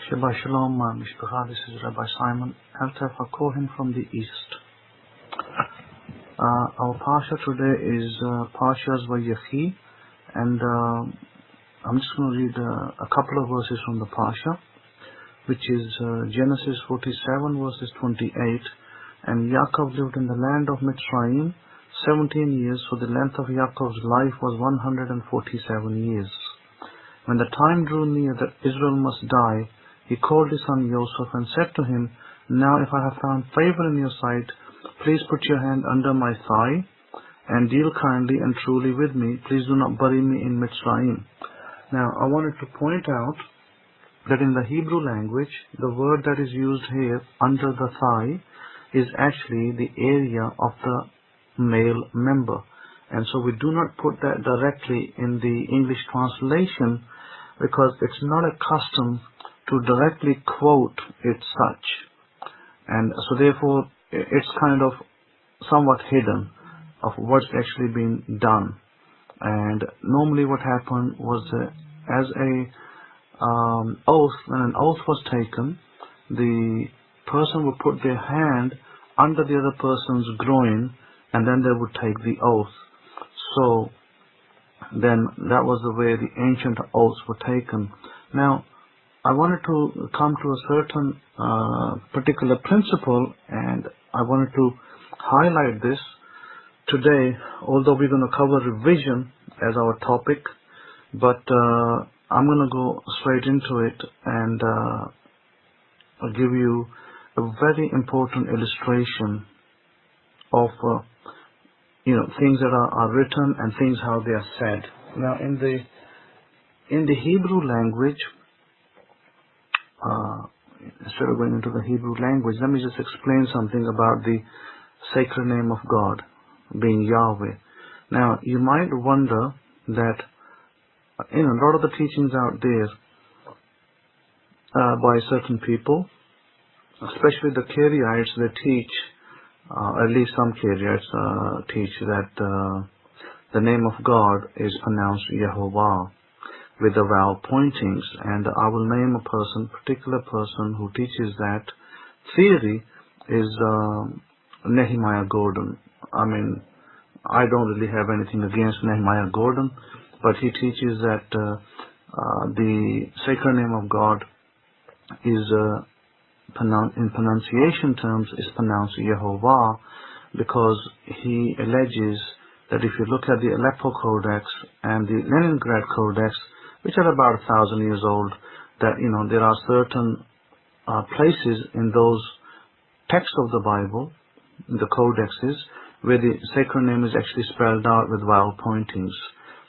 Shabbat Shalom, Mishpacha. This is Rabbi Simon. I'll call him from the east. Our Parsha today is Parshas Vayechi, and I'm just going to read a couple of verses from the Parsha, which is Genesis 47 verses 28. And Yaakov lived in the land of Mitzrayim 17 years, for the length of Yaakov's life was 147 years. When the time drew near that Israel must die, he called his son Joseph and said to him, "Now if I have found favor in your sight, please put your hand under my thigh and deal kindly and truly with me. Please do not bury me in Mitzrayim." Now I wanted to point out that in the Hebrew language, the word that is used here, under the thigh, is actually the area of the male member. And so we do not put that directly in the English translation because it's not a custom to directly quote it such. And so therefore it's kind of somewhat hidden of what's actually been done. And normally what happened was as a oath, when an oath was taken, the person would put their hand under the other person's groin and then they would take the oath. So then that was the way the ancient oaths were taken. Now I wanted to come to a certain particular principle, and I wanted to highlight this today, although we're going to cover revision as our topic, but I'm going to go straight into it and I'll give you a very important illustration of things that are written and things how they are said. Now in the Hebrew language, instead of going into the Hebrew language, let me just explain something about the sacred name of God being Yahweh. Now you might wonder that a lot of the teachings out there by certain people, especially the Karaites, they teach, at least some Karaites teach that the name of God is pronounced Yehovah with the vowel pointings, and I will name a particular person who teaches that theory is Nehemiah Gordon. I mean, I don't really have anything against Nehemiah Gordon, but he teaches that the sacred name of God is in pronunciation terms is pronounced Yehovah, because he alleges that if you look at the Aleppo Codex and the Leningrad Codex, which are about 1,000 years old, that there are certain places in those texts of the Bible, the codexes, where the sacred name is actually spelled out with vowel pointings.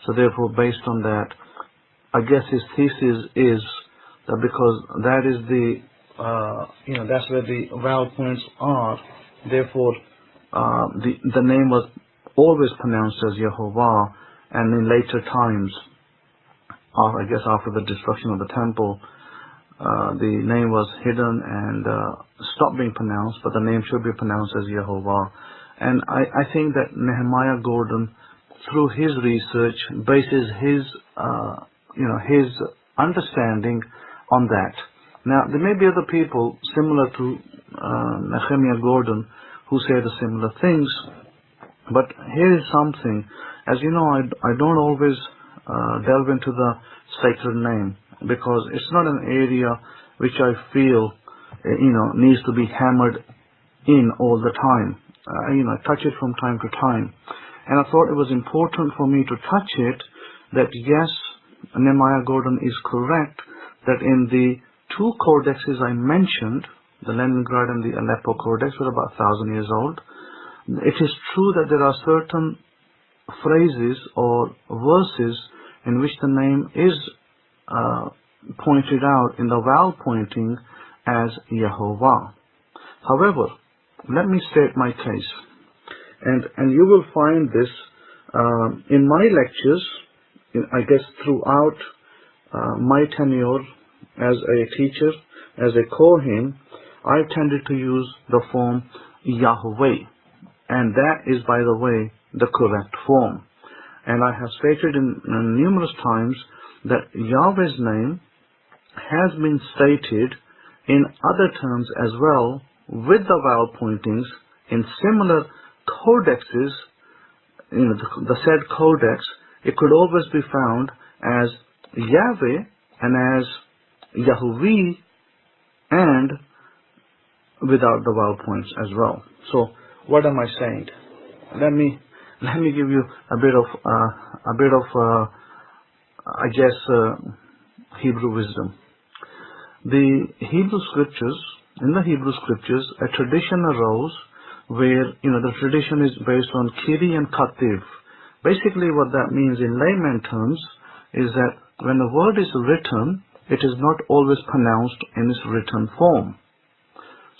So therefore, based on that, I guess his thesis is that because that is that's where the vowel points are, therefore the name was always pronounced as Yehovah, and in later times, I guess after the destruction of the temple, the name was hidden and stopped being pronounced, but the name should be pronounced as Yehovah. And I think that Nehemiah Gordon, through his research, bases his understanding on that. Now there may be other people similar to Nehemiah Gordon who say the similar things, but here is something. As you know, I don't always delve into the sacred name, because it's not an area which I feel needs to be hammered in all the time. I touch it from time to time, and I thought it was important for me to touch it, that yes, Nehemiah Gordon is correct that in the two codexes I mentioned, the Leningrad and the Aleppo Codex, were about 1,000 years old. It is true that there are certain phrases or verses in which the name is pointed out in the vowel pointing as Yehovah. However, let me state my case, and you will find this in my lectures, I guess throughout my tenure as a teacher, as a Kohen. I've tended to use the form Yahweh, and that is, by the way, the correct form. And I have stated in numerous times that Yahweh's name has been stated in other terms as well, with the vowel pointings in similar codexes, the said codex. It could always be found as Yahweh and as Yahuwah, and without the vowel points as well. So what am I saying? Let me give you a bit of Hebrew wisdom. In the Hebrew scriptures, a tradition arose where, the tradition is based on Kiri and Kativ. Basically what that means in layman terms is that when a word is written, it is not always pronounced in its written form.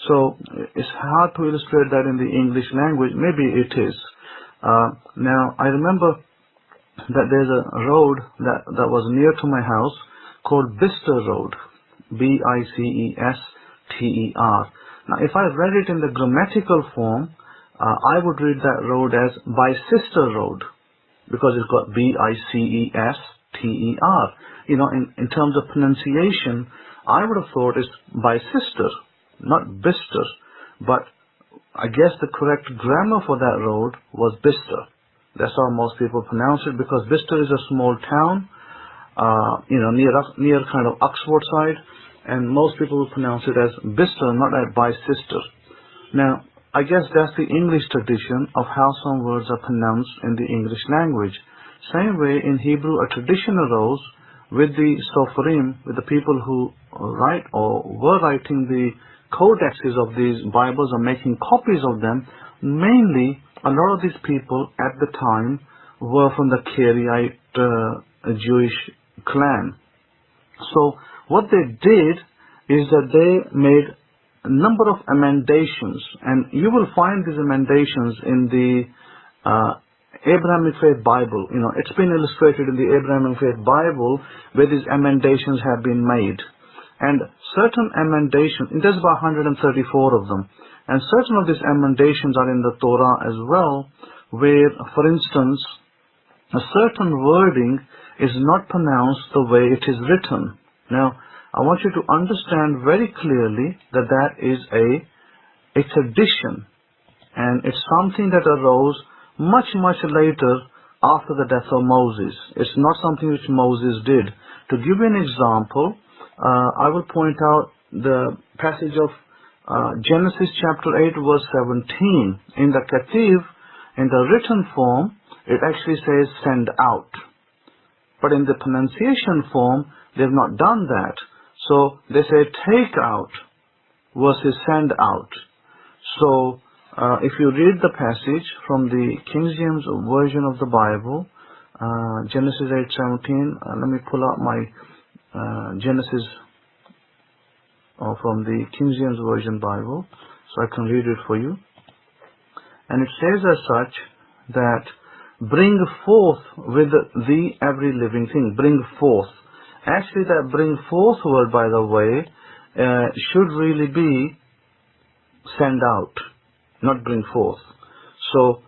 So it's hard to illustrate that in the English language. Maybe it is. Now I remember that there's a road that was near to my house called Bister Road, Bicester. Now if I read it in the grammatical form, I would read that road as Bicester Road, because it's got Bicester. In terms of pronunciation, I would have thought it's Bicester, not Bister. But I guess the correct grammar for that road was Bister. That's how most people pronounce it, because Bister is a small town, near kind of Oxford side, and most people will pronounce it as Bister, not as Bicester. Now, I guess that's the English tradition of how some words are pronounced in the English language. Same way in Hebrew, a tradition arose with the Sopharim, with the people who write or were writing the codexes of these Bibles or making copies of them. Mainly, a lot of these people at the time were from the Karaite Jewish clan. So what they did is that they made a number of emendations, and you will find these emendations in the Abrahamic-Faith Bible. It's been illustrated in the Abrahamic-Faith Bible where these emendations have been made. And certain emendations, there's about 134 of them, and certain of these emendations are in the Torah as well, where, for instance, a certain wording is not pronounced the way it is written. Now, I want you to understand very clearly that that is a tradition, and it's something that arose much later after the death of Moses. It's not something which Moses did. To give you an example, I will point out the passage of Genesis chapter 8 verse 17. In the Kativ, in the written form, it actually says send out. But in the pronunciation form, they've not done that. So they say take out versus send out. So if you read the passage from the King James version of the Bible, Genesis 8:17, let me pull out my Genesis from the King James Version Bible so I can read it for you. And it says as such that bring forth with thee every living thing. Bring forth. Actually, that bring forth word, by the way, should really be send out, not bring forth. So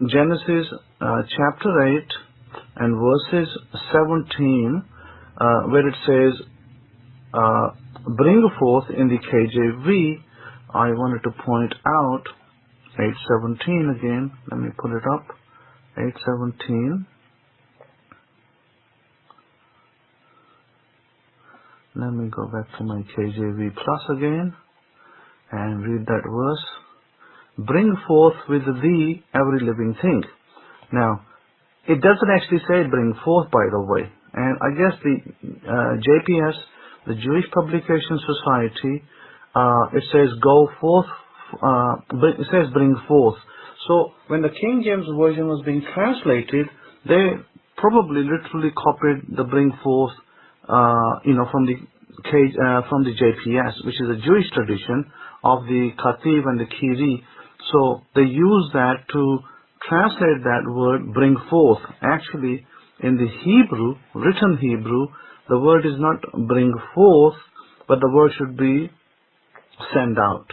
Genesis chapter 8 and verses 17, where it says bring forth in the KJV, I wanted to point out 8:17 again. Let me pull it up. 8:17. Let me go back to my KJV Plus again and read that verse. Bring forth with thee every living thing. Now, it doesn't actually say bring forth, by the way. And I guess the JPS, the Jewish Publication Society, it says go forth, it says bring forth. So when the King James Version was being translated, they probably literally copied the bring forth, from the JPS, which is a Jewish tradition of the Kativ and the Kiri. So they use that to translate that word bring forth. Actually, in the Hebrew, written Hebrew, the word is not bring forth, but the word should be send out.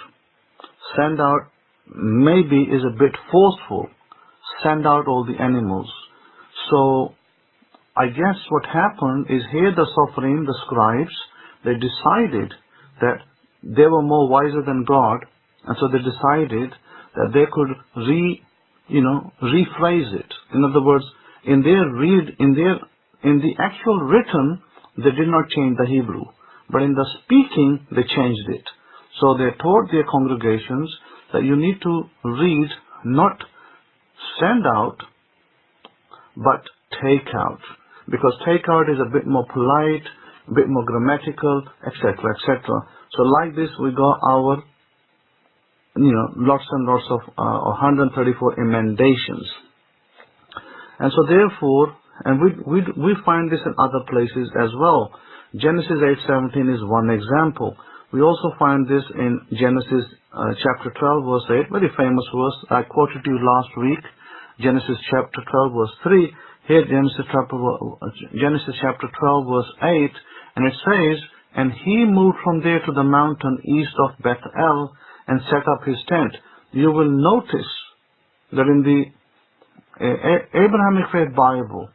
Send out maybe is a bit forceful. Send out all the animals. So I guess what happened is here the Sophrim, the scribes, they decided that they were more wiser than God, and so they decided that they could rephrase it. In other words, in the actual written, they did not change the Hebrew, but in the speaking, they changed it. So they taught their congregations that you need to read, not send out, but take out. Because take out is a bit more polite, a bit more grammatical, etc., etc. So like this, we got our, lots and lots of 134 emendations. And so therefore, and we find this in other places as well. Genesis 8:17 is one example. We also find this in Genesis chapter 12 verse 8, very famous verse. I quoted to you last week, Genesis chapter 12 verse 3. Here Genesis chapter 12 verse 8, and it says, and he moved from there to the mountain east of Bethel and set up his tent. You will notice that in the Abrahamic-Faith Bible,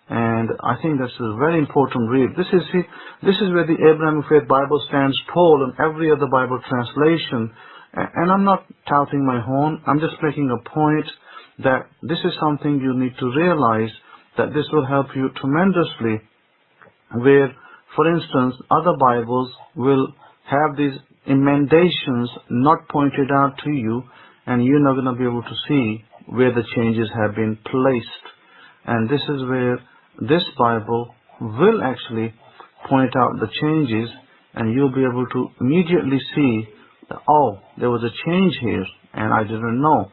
and I think that's a very important read. This is where the Abrahamic-Faith Bible stands tall in every other Bible translation. And I'm not touting my horn. I'm just making a point that this is something you need to realize, that this will help you tremendously, where, for instance, other Bibles will have these emendations not pointed out to you, and you're not going to be able to see where the changes have been placed. And this is where this Bible will actually point out the changes, and you'll be able to immediately see that, oh, there was a change here, and I didn't know.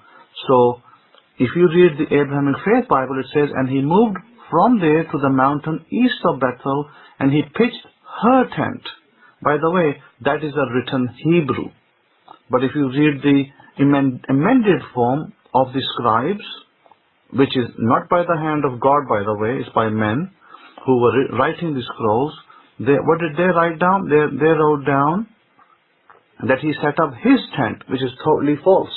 So if you read the Abrahamic-Faith Bible, it says, and he moved from there to the mountain east of Bethel, and he pitched her tent. By the way, that is a written Hebrew. But if you read the amended form of the scribes, which is not by the hand of God, by the way, it's by men who were writing the scrolls, what did they write down? They wrote down that he set up his tent, which is totally false.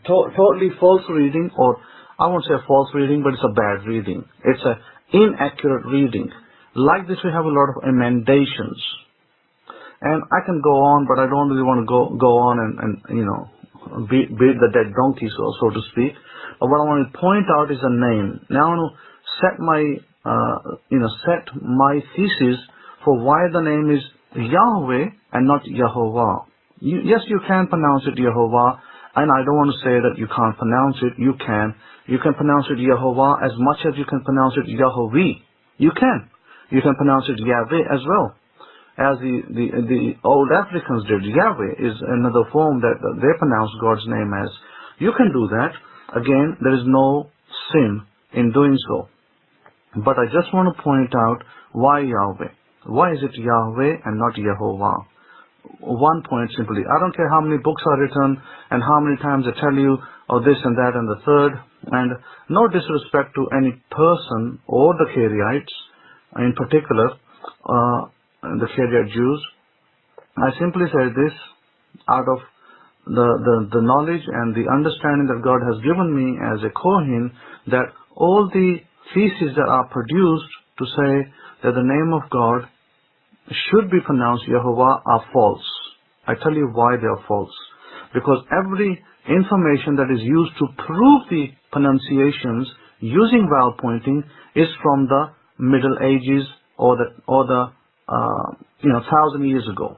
Totally false reading, or I won't say false reading, but it's a bad reading. It's an inaccurate reading. Like this, we have a lot of emendations. And I can go on, but I don't really want to go on and beat the dead donkey, so to speak. But what I want to point out is a name. Now I want to set my thesis for why the name is Yahweh and not Yehovah. Yes, you can pronounce it Yehovah, and I don't want to say that you can't pronounce it. You can. You can pronounce it Yehovah as much as you can pronounce it Yehovah. You can. You can pronounce it Yahweh as well, as the old Africans did. Yahweh is another form that they pronounce God's name as. You can do that. Again, there is no sin in doing so. But I just want to point out why Yahweh. Why is it Yahweh and not Yehovah? One point simply. I don't care how many books are written and how many times I tell you, oh, this and that and the third. And no disrespect to any person or the Karaites in particular, the Karaite Jews. I simply say this out of the knowledge and the understanding that God has given me as a Kohen, that all the theses that are produced to say that the name of God should be pronounced Yehovah are false. I tell you why they are false. Because every information that is used to prove the pronunciations using vowel pointing is from the Middle Ages or the 1,000 years ago.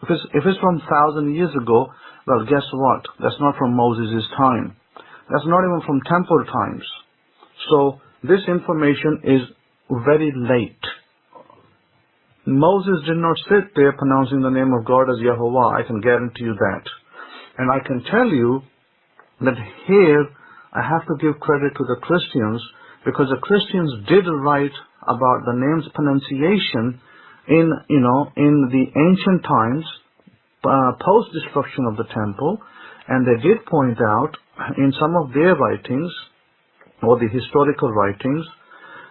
If it's from 1,000 years ago, well, guess what? That's not from Moses' time. That's not even from temple times. So this information is very late. Moses did not sit there pronouncing the name of God as Yehovah. I can guarantee you that. And I can tell you that here I have to give credit to the Christians, because the Christians did write about the name's pronunciation in the ancient times, post-destruction of the temple, and they did point out in some of their writings, or the historical writings,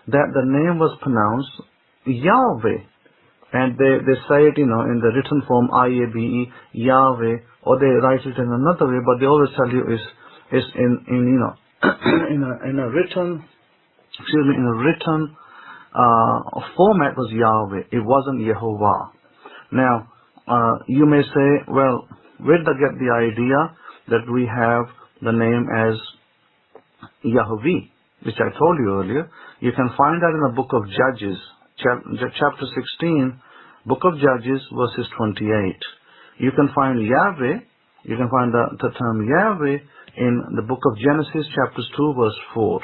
that the name was pronounced Yahweh. And they say it, in the written form, I-A-B-E, Yahweh, or they write it in another way, but they always tell you is in a written format was Yahweh. It wasn't Yehovah. Now, you may say, well, where did I get the idea that we have the name as Yahweh, which I told you earlier? You can find that in the book of Judges, chapter 16, book of Judges, verses 28. You can find Yahweh, you can find the term Yahweh in the book of Genesis, chapters 2, verse 4.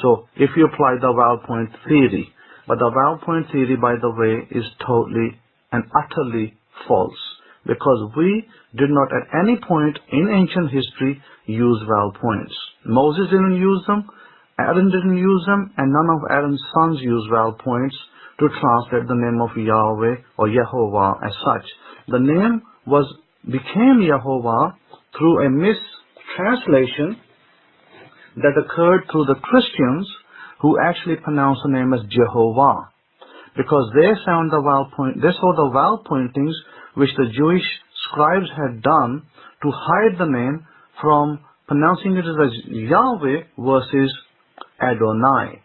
So, if you apply the vowel point theory, but the vowel point theory, by the way, is totally and utterly false, because we did not at any point in ancient history use vowel points. Moses didn't use them, Aaron didn't use them, and none of Aaron's sons used vowel points to translate the name of Yahweh or Yehovah as such. The name became Yehovah through a mistranslation that occurred through the Christians, who actually pronounced the name as Jehovah, because they saw the vowel pointings which the Jewish scribes had done to hide the name from pronouncing it as Yahweh versus Adonai.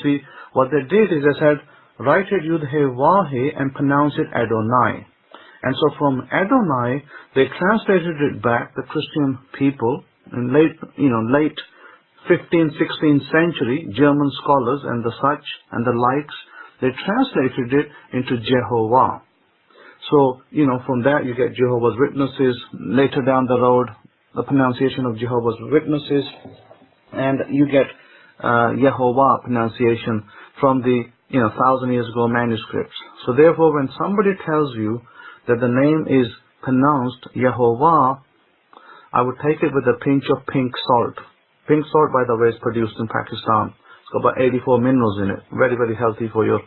See, what they did is they said, write it Yud-He-Vah-He and pronounce it Adonai. And so from Adonai, they translated it back, the Christian people, in late 15th, 16th century, German scholars and the such and the likes, they translated it into Jehovah. So, from that you get Jehovah's Witnesses. Later down the road, the pronunciation of Jehovah's Witnesses, and you get Yehovah pronunciation from the 1,000 years ago manuscripts. So therefore, when somebody tells you that the name is pronounced Yehovah, I would take it with a pinch of pink salt. Pink salt, by the way, is produced in Pakistan. It's got about 84 minerals in it. Very, very healthy for your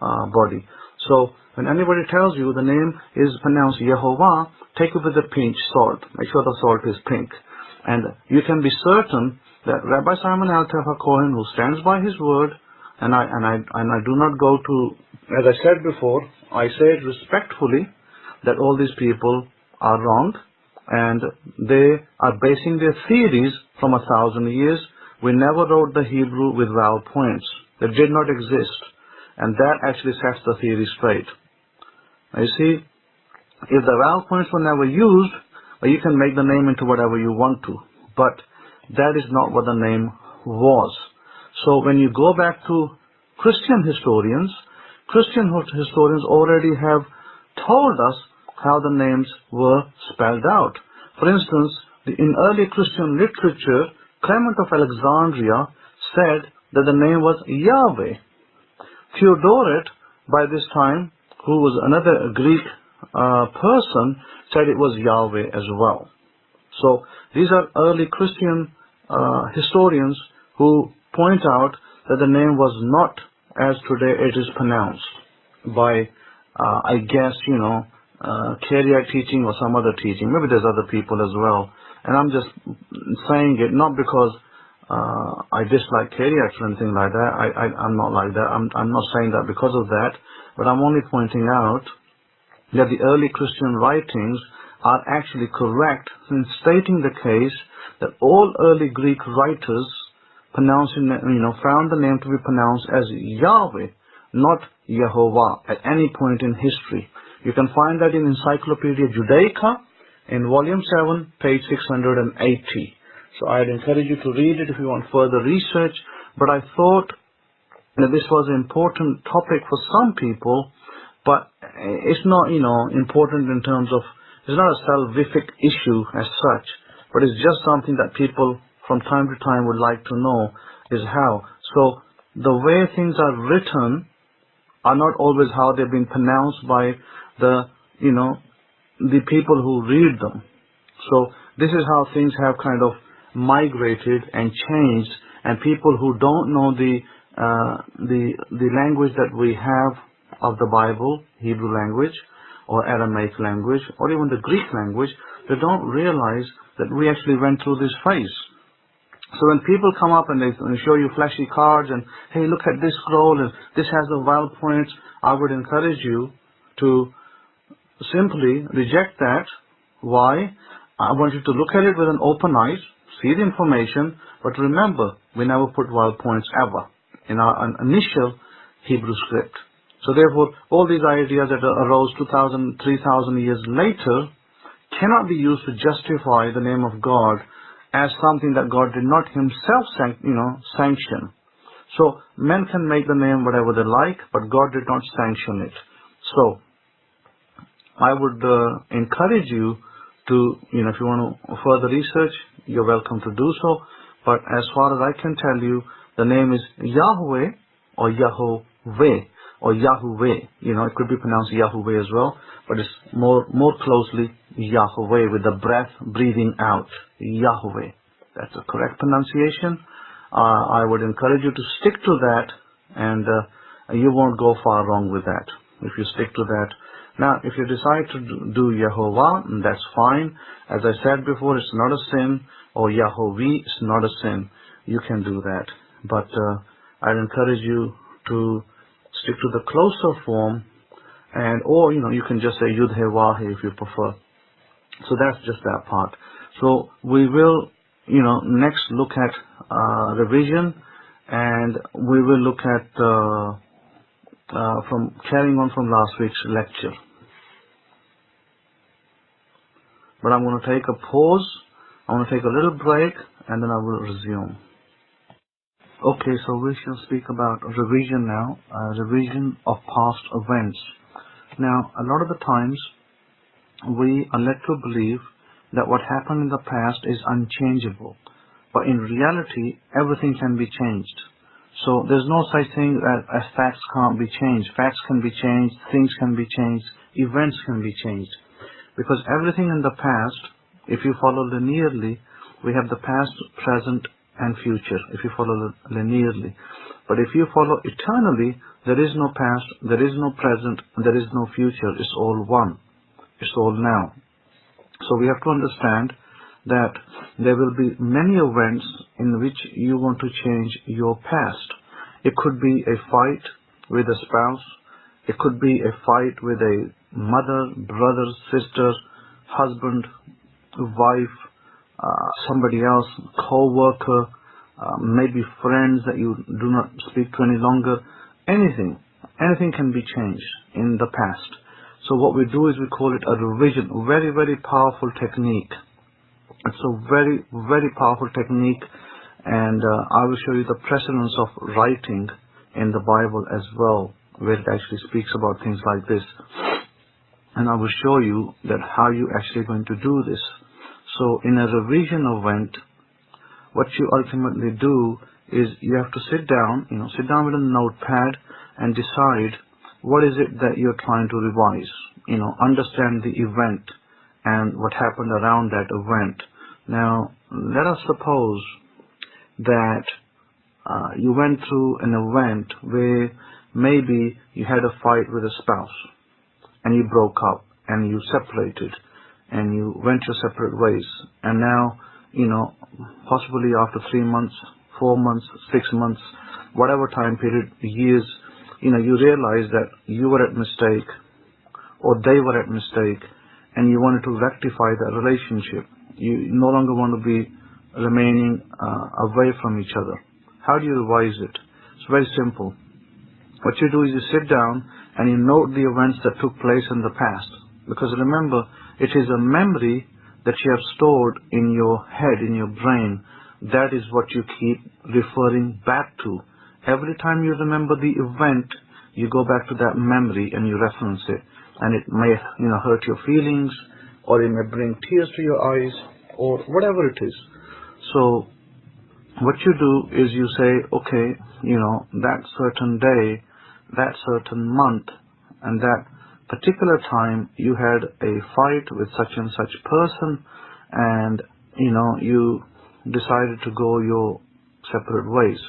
body. So when anybody tells you the name is pronounced Yehovah, take it with a pinch salt. Make sure the salt is pink. And you can be certain that Rabbi Simon Alter Cohen, who stands by his word, and I do not go to, as I said before, I say it respectfully, that all these people are wrong, and they are basing their theories from 1,000 years. We never wrote the Hebrew with vowel points. They did not exist. And that actually sets the theory straight. Now you see, if the vowel points were never used, you can make the name into whatever you want to. But that is not what the name was. So when you go back to Christian historians already have told us how the names were spelled out. For instance, in early Christian literature, Clement of Alexandria said that the name was Yahweh. Theodoret, by this time, who was another Greek person, said it was Yahweh as well. So these are early Christian historians who point out that the name was not as today it is pronounced by, I guess, Kyriac teaching or some other teaching. Maybe there's other people as well. And I'm just saying it not because I dislike Kyriacs or anything like that. I'm not like that. I'm not saying that because of that. But I'm only pointing out that the early Christian writings are actually correct in stating the case that all early Greek writers found the name to be pronounced as Yahweh, not Yehovah, at any point in history. You can find that in Encyclopedia Judaica in volume 7, page 680. So I'd encourage you to read it if you want further research. But I thought that this was an important topic for some people, but it's not, important in terms of, it's not a salvific issue as such, but it's just something that people from time to time would like to know is how. So the way things are written are not always how they've been pronounced by the people who read them. So this is how things have kind of migrated and changed, and people who don't know the language that we have of the Bible, Hebrew language, or Aramaic language, or even the Greek language, they don't realize that we actually went through this phase. So when people come up and they show you flashy cards and, hey, look at this scroll and this has the vowel points, I would encourage you to simply reject that. Why? I want you to look at it with an open eyes, see the information, but remember, we never put vowel points ever. In our initial Hebrew script. So therefore, all these ideas that arose 2,000, 3,000 years later cannot be used to justify the name of God as something that God did not himself sanction. So men can make the name whatever they like, but God did not sanction it. So I would encourage you to, if you want to further research, you're welcome to do so. But as far as I can tell you, the name is Yahweh or Yahovah or Yahuwah. It could be pronounced Yahuwah as well, but it's more closely Yahweh with the breath breathing out. Yahweh. That's the correct pronunciation. I would encourage you to stick to that, and you won't go far wrong with that if you stick to that. Now, if you decide to do Yehovah, that's fine. As I said before, it's not a sin, or Yahovah, it's not a sin. You can do that. But I'd encourage you to stick to the closer form, or you can just say Yud-He-Wah-He if you prefer. So that's just that part. So we will next look at revision, and we will look at from carrying on from last week's lecture. But I'm going to take a pause. I'm going to take a little break, and then I will resume. Okay, so we shall speak about revision now, revision of past events. Now, a lot of the times we are led to believe that what happened in the past is unchangeable, but in reality, everything can be changed. So there's no such thing as facts can't be changed. Facts can be changed, things can be changed, events can be changed. Because everything in the past, if you follow linearly, we have the past, present, and future, if you follow linearly. But if you follow eternally, there is no past, there is no present, there is no future. It's all one. It's all now. So we have to understand that there will be many events in which you want to change your past. It could be a fight with a spouse. It could be a fight with a mother, brother, sister, husband, wife, somebody else, co-worker, maybe friends that you do not speak to any longer. Anything can be changed in the past. So what we do is we call it a revision, very, very powerful technique. It's a very, very powerful technique, and I will show you the precedence of writing in the Bible as well, where it actually speaks about things like this. And I will show you that how you actually going to do this. So in a revision event, what you ultimately do is you have to sit down with a notepad and decide what is it that you're trying to revise. Understand the event and what happened around that event. Now, let us suppose that you went through an event where maybe you had a fight with a spouse and you broke up and you separated and you went your separate ways. And now, possibly after 3 months, 4 months, 6 months, whatever time period, years, you realize that you were at mistake or they were at mistake, and you wanted to rectify that relationship. You no longer want to be remaining away from each other. How do you revise it? It's very simple. What you do is you sit down and you note the events that took place in the past. Because remember, it is a memory that you have stored in your head, in your brain. That is what you keep referring back to. Every time you remember the event, you go back to that memory and you reference it. And it may, hurt your feelings, or it may bring tears to your eyes, or whatever it is. So what you do is you say, okay, that certain day, that certain month, and that particular time you had a fight with such and such person, and you decided to go your separate ways.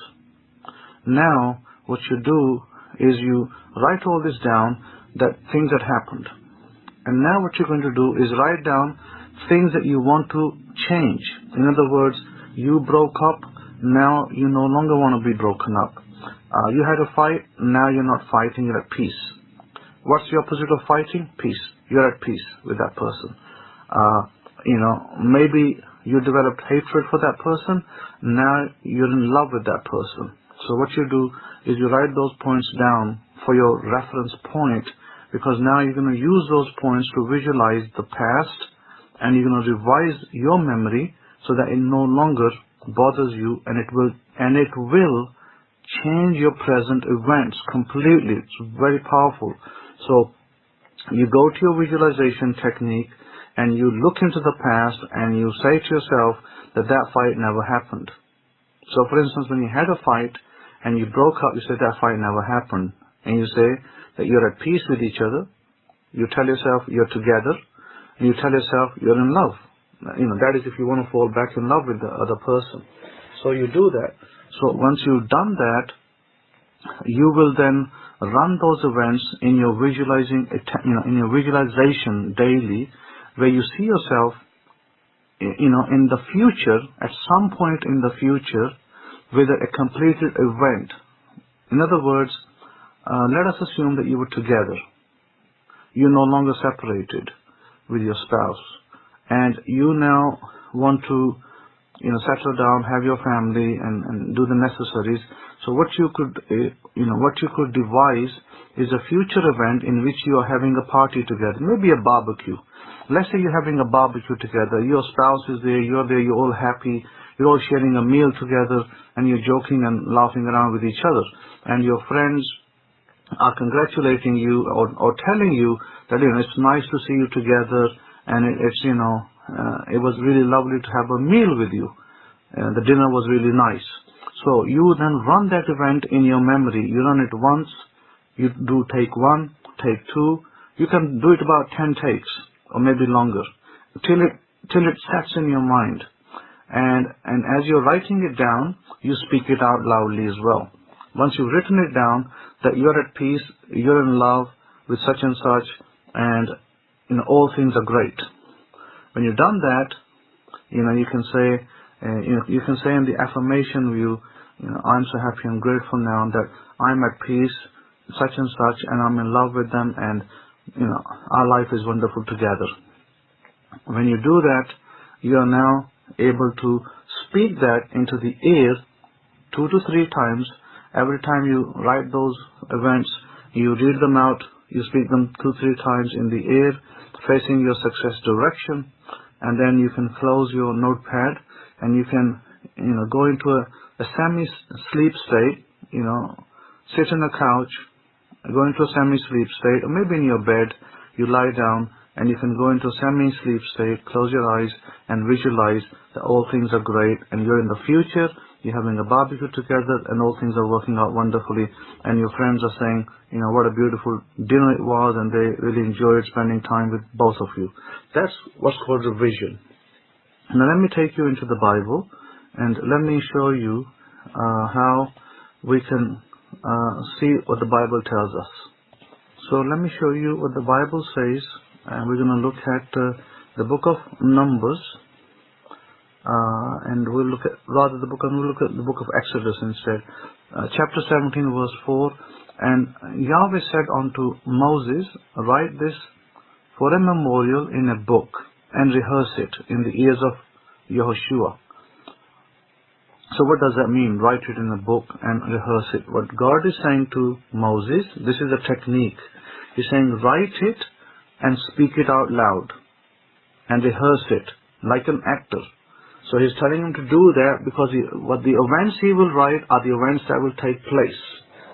Now what you do is you write all this down, that things that happened. And now what you're going to do is write down things that you want to change. In other words, you broke up, now you no longer want to be broken up. You had a fight, now you're not fighting, you're at peace. What's the opposite of fighting? Peace. You're at peace with that person. Maybe you developed hatred for that person, now you're in love with that person. So what you do is you write those points down for your reference point, because now you're going to use those points to visualize the past, and you're going to revise your memory so that it no longer bothers you, and it will change your present events completely. It's very powerful. So you go to your visualization technique and you look into the past and you say to yourself that that fight never happened. So for instance, when you had a fight and you broke up, you say that fight never happened. And you say that you're at peace with each other. You tell yourself you're together. And you tell yourself you're in love. That is if you want to fall back in love with the other person. So you do that. So once you've done that, you will then run those events in your visualization daily, where you see yourself, in the future, at some point in the future, with a completed event. In other words, let us assume that you were together. You're no longer separated with your spouse, and you now want to settle down, have your family, and do the necessaries. So what you could devise is a future event in which you are having a party together, maybe a barbecue. Let's say you're having a barbecue together, your spouse is there, you're all happy, you're all sharing a meal together, and you're joking and laughing around with each other. And your friends are congratulating you or telling you that, it's nice to see you together, and it was really lovely to have a meal with you. The dinner was really nice. So you then run that event in your memory. You run it once. You do take 1, take 2. You can do it about 10 takes or maybe longer till it sets in your mind. And as you're writing it down, you speak it out loudly as well. Once you've written it down, that you're at peace, you're in love with such and such, and all things are great. When you've done that, you can say, you can say in the affirmation view, I'm so happy and grateful now that I'm at peace, such and such, and I'm in love with them, and our life is wonderful together. When you do that, you are now able to speak that into the air 2 to 3 times. Every time you write those events, you read them out, you speak them 2-3 times in the air, facing your success direction, and then you can close your notepad and you can go into a semi-sleep state, sit on a couch, go into a semi-sleep state, or maybe in your bed, you lie down and you can go into a semi-sleep state, close your eyes and visualize that all things are great and you're in the future, you're having a barbecue together and all things are working out wonderfully, and your friends are saying, what a beautiful dinner it was, and they really enjoyed spending time with both of you. That's what's called a vision. Now let me take you into the Bible and let me show you how we can see what the Bible tells us. So let me show you what the Bible says, and we're going to look at the book of Numbers, and we'll look at the book of Exodus instead. Chapter 17 verse 4, and Yahweh said unto Moses, write this for a memorial in a book, and rehearse it in the ears of Yehoshua. So what does that mean? Write it in a book and rehearse it. What God is saying to Moses, this is a technique. He's saying write it and speak it out loud and rehearse it like an actor. So he's telling him to do that because what the events he will write are the events that will take place.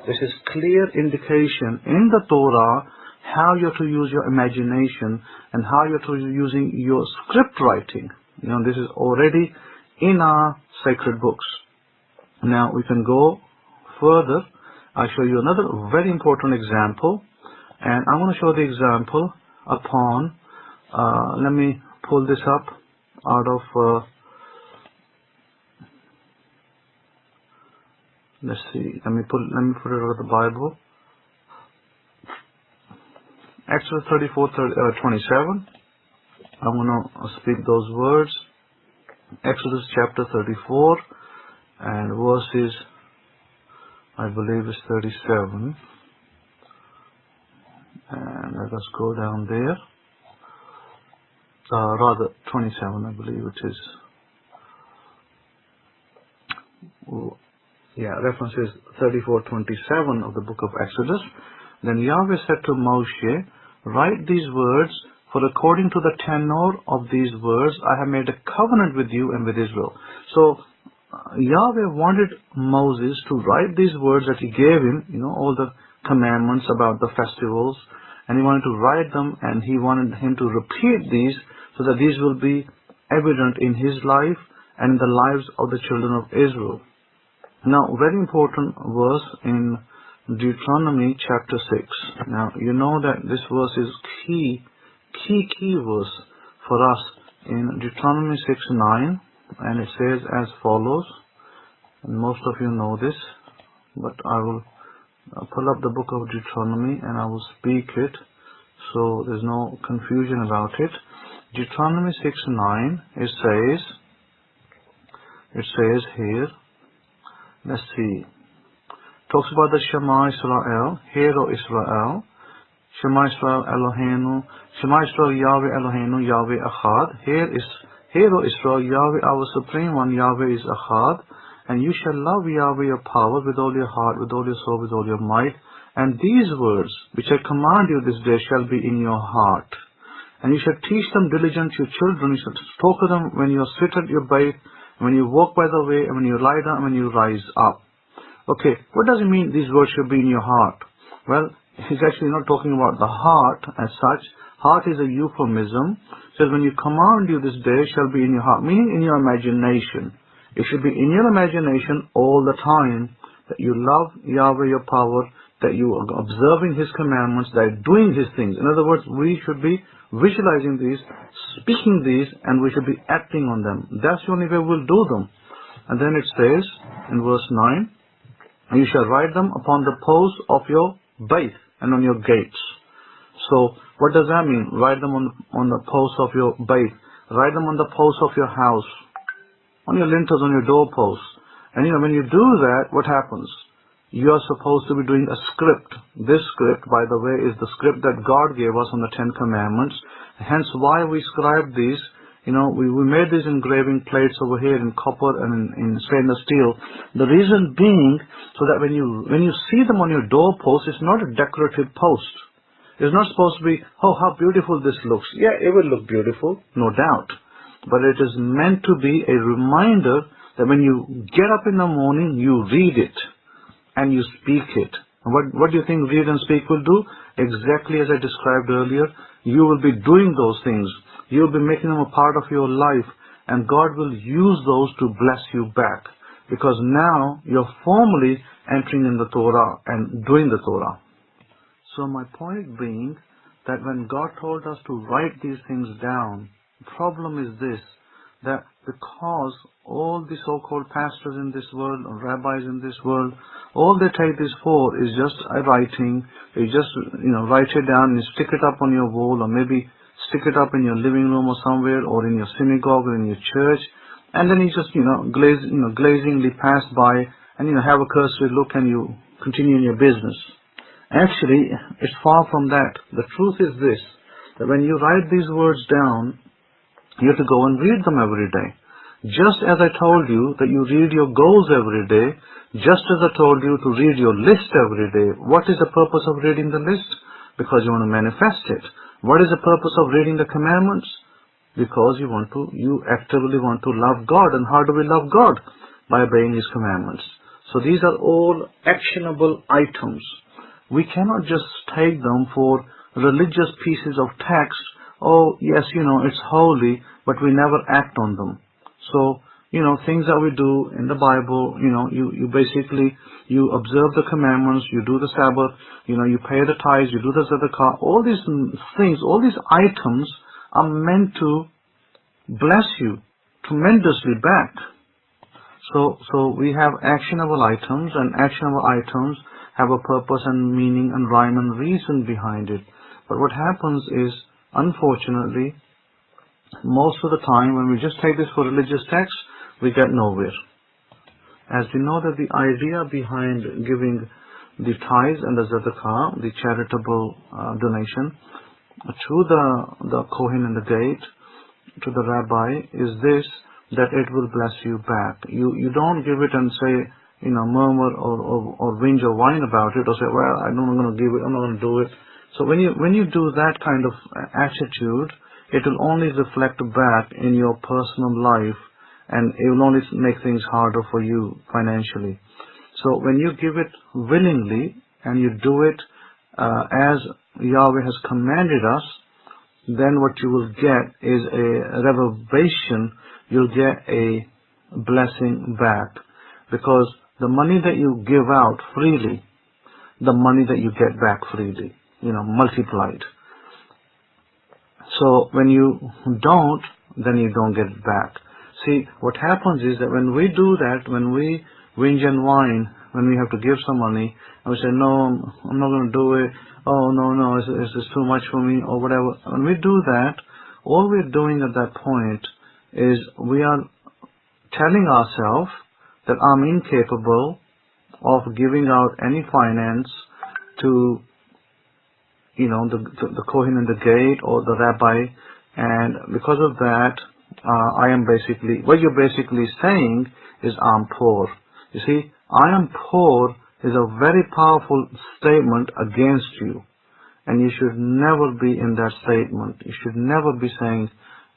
This is clear indication in the Torah how you're to use your imagination and how you're to using your script writing. This is already in our sacred books. Now we can go further. I'll show you another very important example, and I want to show the example upon, let me pull this up out of, let's see, let me put it out of the Bible. Exodus 34:27. I want to speak those words. Exodus chapter 34 and verses, I believe it's 37. And let us go down there. Rather 27, I believe it is. reference is 34:27 of the book of Exodus. Then Yahweh said to Moshe, write these words, for according to the tenor of these words, I have made a covenant with you and with Israel. So Yahweh wanted Moses to write these words that he gave him, all the commandments about the festivals, and he wanted to write them, and he wanted him to repeat these so that these will be evident in his life and in the lives of the children of Israel. Now, very important verse in Deuteronomy chapter 6. Now, you know that this verse is key verse for us in Deuteronomy 6:9, and it says as follows, and most of you know this, but I will pull up the book of Deuteronomy and I will speak it so there's no confusion about it. Deuteronomy 6:9, it says here, let's see, talks about the Shema Israel, Hear O Israel, Shema Israel Eloheinu, Shema Israel Yahweh Eloheinu, Yahweh Echad. Hear O Israel, Yahweh our Supreme One, Yahweh is Echad. And you shall love Yahweh your power with all your heart, with all your soul, with all your might. And these words which I command you this day shall be in your heart. And you shall teach them diligently to your children. You shall talk to them when you sit at your bed, when you walk by the way, and when you lie down, and when you rise up. Okay, what does it mean these words shall be in your heart? Well, he's actually not talking about the heart as such. Heart is a euphemism. It says when you command you this day shall be in your heart, meaning in your imagination. It should be in your imagination all the time that you love Yahweh your power, that you are observing his commandments, that you're doing his things. In other words, we should be visualizing these, speaking these, and we should be acting on them. That's the only way we'll do them. And then it says in verse 9, you shall write them upon the posts of your bait and on your gates. So what does that mean? Write them on the posts of your bait. Write them on the posts of your house, on your lintels, on your doorposts. And when you do that, what happens? You are supposed to be doing a script. This script, by the way, is the script that God gave us on the 10 Commandments. Hence why we scribed these. We made these engraving plates over here in copper and in stainless steel. The reason being so that when you see them on your doorpost, it's not a decorative post. It's not supposed to be, oh, how beautiful this looks. Yeah, it will look beautiful, no doubt. But it is meant to be a reminder that when you get up in the morning, you read it and you speak it. And what do you think read and speak will do? Exactly as I described earlier, you will be doing those things. You will be making them a part of your life, and God will use those to bless you back, because now you're formally entering in the Torah and doing the Torah. So my point being that when God told us to write these things down, the problem is this, that because all the so-called pastors in this world, or rabbis in this world, all they take this for is just a writing. You just write it down and you stick it up on your wall, or maybe stick it up in your living room or somewhere, or in your synagogue or in your church, and then you just glazingly pass by and have a cursory look and you continue in your business. Actually, it's far from that. The truth is this, that when you write these words down, you have to go and read them every day. Just as I told you that you read your goals every day, just as I told you to read your list every day. What is the purpose of reading the list? Because you want to manifest it. What is the purpose of reading the commandments? Because you actively want to love God. And how do we love God? By obeying his commandments. So these are all actionable items. We cannot just take them for religious pieces of text. Oh, yes, it's holy, but we never act on them. So, things that we do in the Bible, you basically, you observe the commandments, you do the Sabbath, you pay the tithes, you do the Zadaqah. All these things, all these items are meant to bless you tremendously back. So we have actionable items, and actionable items have a purpose and meaning and rhyme and reason behind it. But what happens is, unfortunately, most of the time when we just take this for religious texts, we get nowhere. As we know that the idea behind giving the tithes and the Zadaqah, the charitable donation, to the Kohen in the gate, to the Rabbi, is this, that it will bless you back. You don't give it and say, murmur or whinge or whine about it, or say, well, I'm not going to give it, I'm not going to do it. So when you do that kind of attitude, it will only reflect back in your personal life, and it will only make things harder for you financially. So when you give it willingly and you do it as Yahweh has commanded us, then what you will get is a revelation. You'll get a blessing back, because the money that you give out freely, the money that you get back freely, multiplied. So when you don't, then you don't get it back. See, what happens is that when we do that, when we whinge and whine, when we have to give some money, and we say, no, I'm not going to do it, oh, no, it's too much for me, or whatever. When we do that, all we're doing at that point is we are telling ourselves that I'm incapable of giving out any finance to, the Kohen in the gate or the Rabbi, and because of that, what you're basically saying is I'm poor. You see, I am poor is a very powerful statement against you, and you should never be in that statement. You should never be saying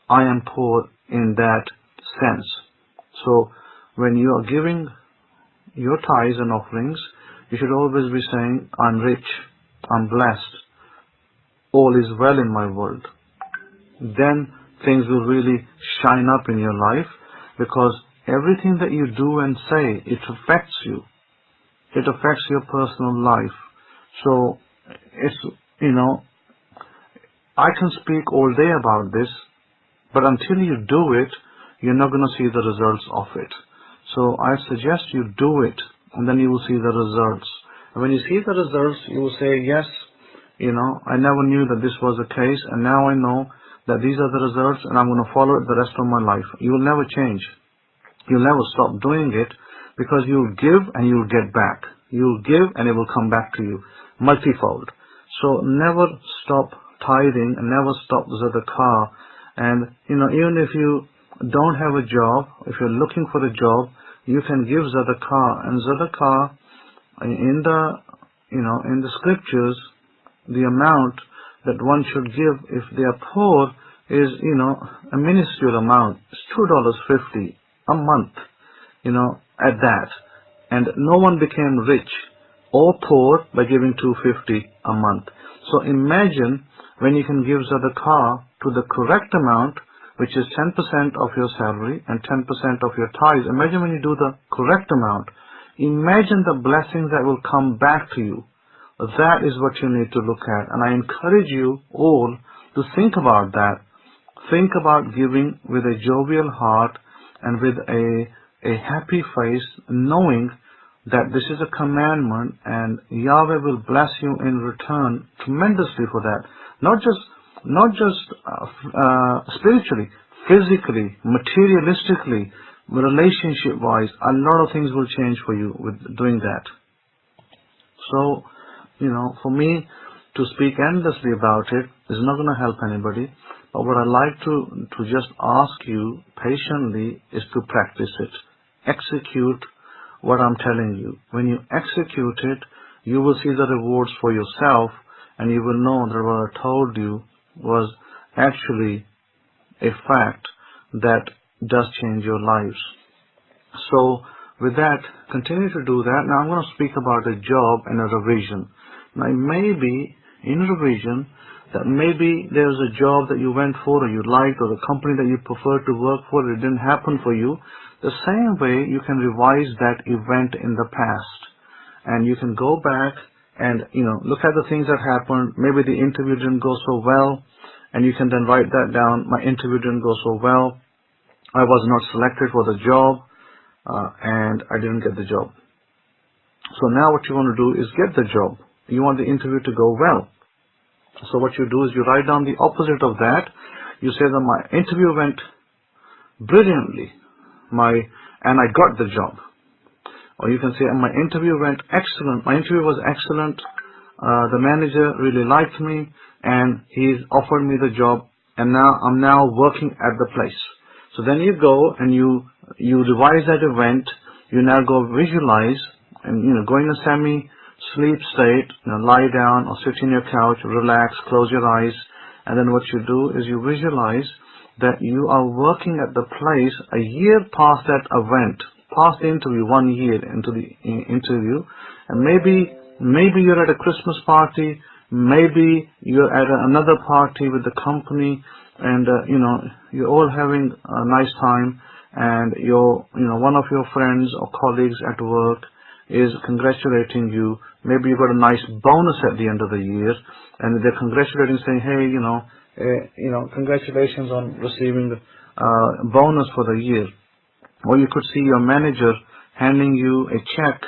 I am poor in that sense. So when you are giving your tithes and offerings, you should always be saying I'm rich, I'm blessed, all is well in my world. Then things will really shine up in your life, because everything that you do and say, it affects you. It affects your personal life. So it's, I can speak all day about this, but until you do it, you're not going to see the results of it. So I suggest you do it, and then you will see the results. And when you see the results, you will say, yes, I never knew that this was the case, and now I know that these are the results, and I'm going to follow it the rest of my life. You will never change. You'll never stop doing it, because you'll give and you'll get back. You'll give and it will come back to you multifold. So never stop tithing and never stop Tzedakah. And even if you don't have a job, if you're looking for a job, you can give Tzedakah. And Tzedakah in the scriptures, the amount that one should give if they are poor is a minuscule amount. It's $2.50 a month, at that. And no one became rich or poor by giving $2.50 a month. So imagine when you can give Tzedakah to the correct amount, which is 10% of your salary and 10% of your tithes. Imagine when you do the correct amount. Imagine the blessings that will come back to you. That is what you need to look at. And I encourage you all to think about that. Think about giving with a jovial heart and with a happy face, knowing that this is a commandment and Yahweh will bless you in return tremendously for that. Not just spiritually, physically, materialistically, relationship-wise. A lot of things will change for you with doing that. So, for me to speak endlessly about it is not going to help anybody. But what I'd like to just ask you patiently is to practice it. Execute what I'm telling you. When you execute it, you will see the rewards for yourself, and you will know that what I told you was actually a fact that does change your lives. So with that, continue to do that. Now I'm going to speak about a job and a revision. Now maybe in revision that maybe there's a job that you went for or you liked, or the company that you preferred to work for, it didn't happen for you. The same way you can revise that event in the past, and you can go back and look at the things that happened. Maybe the interview didn't go so well, and you can then write that down. My interview didn't go so well. I was not selected for the job, and I didn't get the job. So now what you want to do is get the job. You want the interview to go well. So what you do is you write down the opposite of that. You say that my interview went brilliantly, and I got the job. Or you can say my interview went excellent. My interview was excellent. The manager really liked me, and he's offered me the job, and now I'm now working at the place. So then you go and you revise that event, you now go visualize and, go in a semi-sleep state, lie down or sit in your couch, relax, close your eyes, and then what you do is you visualize that you are working at the place a year past that event, past the interview, 1 year into the interview, and maybe you're at a Christmas party, maybe you're at another party with the company, and you're all having a nice time, and one of your friends or colleagues at work is congratulating you. Maybe you got a nice bonus at the end of the year, and they're congratulating, saying, hey, congratulations on receiving a bonus for the year. Or you could see your manager handing you a check,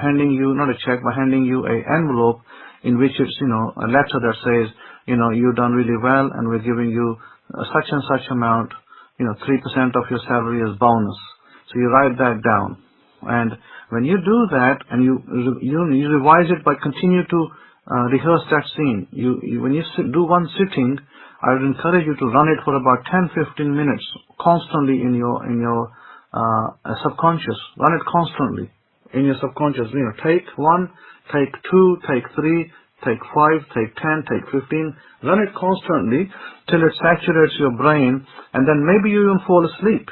handing you an envelope in which it's, a letter that says, you've done really well and we're giving you such and such amount, 3% of your salary as bonus. So you write that down. And when you do that and you revise it by continue to rehearse that scene, when you do one sitting, I would encourage you to run it for about 10-15 minutes constantly in your subconscious. Run it constantly in your subconscious. Take 1, take 2, take 3, take 5, take 10, take 15. Run it constantly till it saturates your brain, and then maybe you even fall asleep,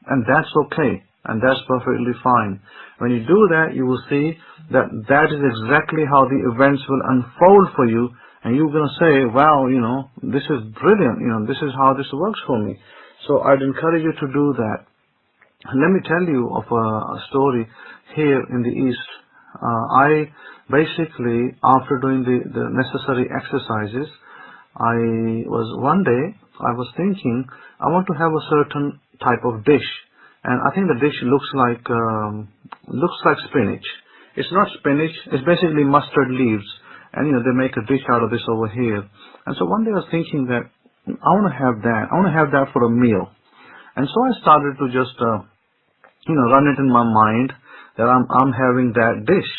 and that's okay, and that's perfectly fine. When you do that, you will see that that is exactly how the events will unfold for you, and you're going to say, wow, this is brilliant, this is how this works for me. So I'd encourage you to do that. Let me tell you of a story here in the East. I basically, after doing the necessary exercises, one day I was thinking, I want to have a certain type of dish. And I think the dish looks like spinach. It's not spinach, it's basically mustard leaves. And they make a dish out of this over here. And so one day I was thinking that I want to have that. I want to have that for a meal. And so I started to just run it in my mind that I'm having that dish,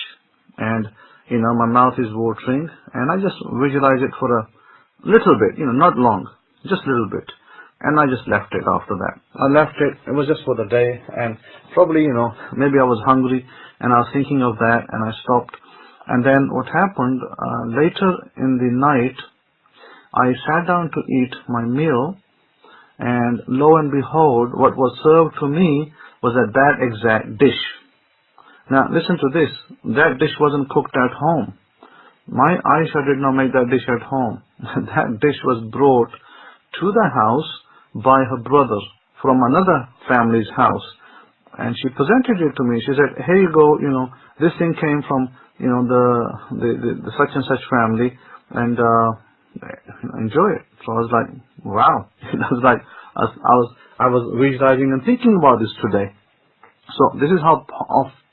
and my mouth is watering, and I just visualize it for a little bit, not long, just a little bit, and I just left it after that. I left it. It was just for the day, and probably maybe I was hungry and I was thinking of that, and I stopped. And then what happened later in the night, I sat down to eat my meal, and lo and behold, what was served to me was that exact dish. Now listen to this. That dish wasn't cooked at home. My Aisha did not make that dish at home. That dish was brought to the house by her brother from another family's house, and she presented it to me. She said, here you go, this thing came from the such and such family, and enjoy it. So I was like, wow. It was like I was visualizing and thinking about this today. So this is how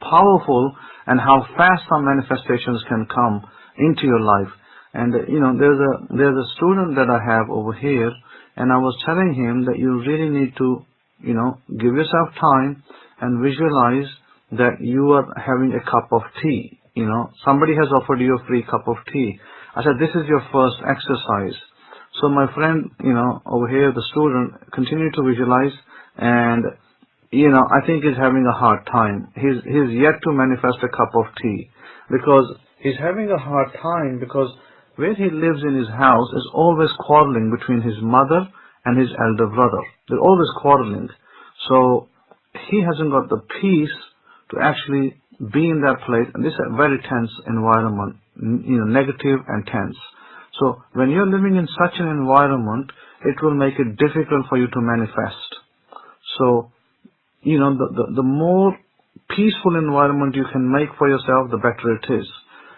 powerful and how fast some manifestations can come into your life. And there's a student that I have over here, and I was telling him that you really need to give yourself time and visualize that you are having a cup of tea. Somebody has offered you a free cup of tea. I said, this is your first exercise. So my friend, over here, the student, continued to visualize, and I think he's having a hard time. He's yet to manifest a cup of tea, because he's having a hard time because where he lives in his house is always quarreling between his mother and his elder brother. They're always quarreling. So he hasn't got the peace to actually be in that place, and this is a very tense environment, negative and tense. So when you're living in such an environment, it will make it difficult for you to manifest. So the more peaceful environment you can make for yourself, the better it is.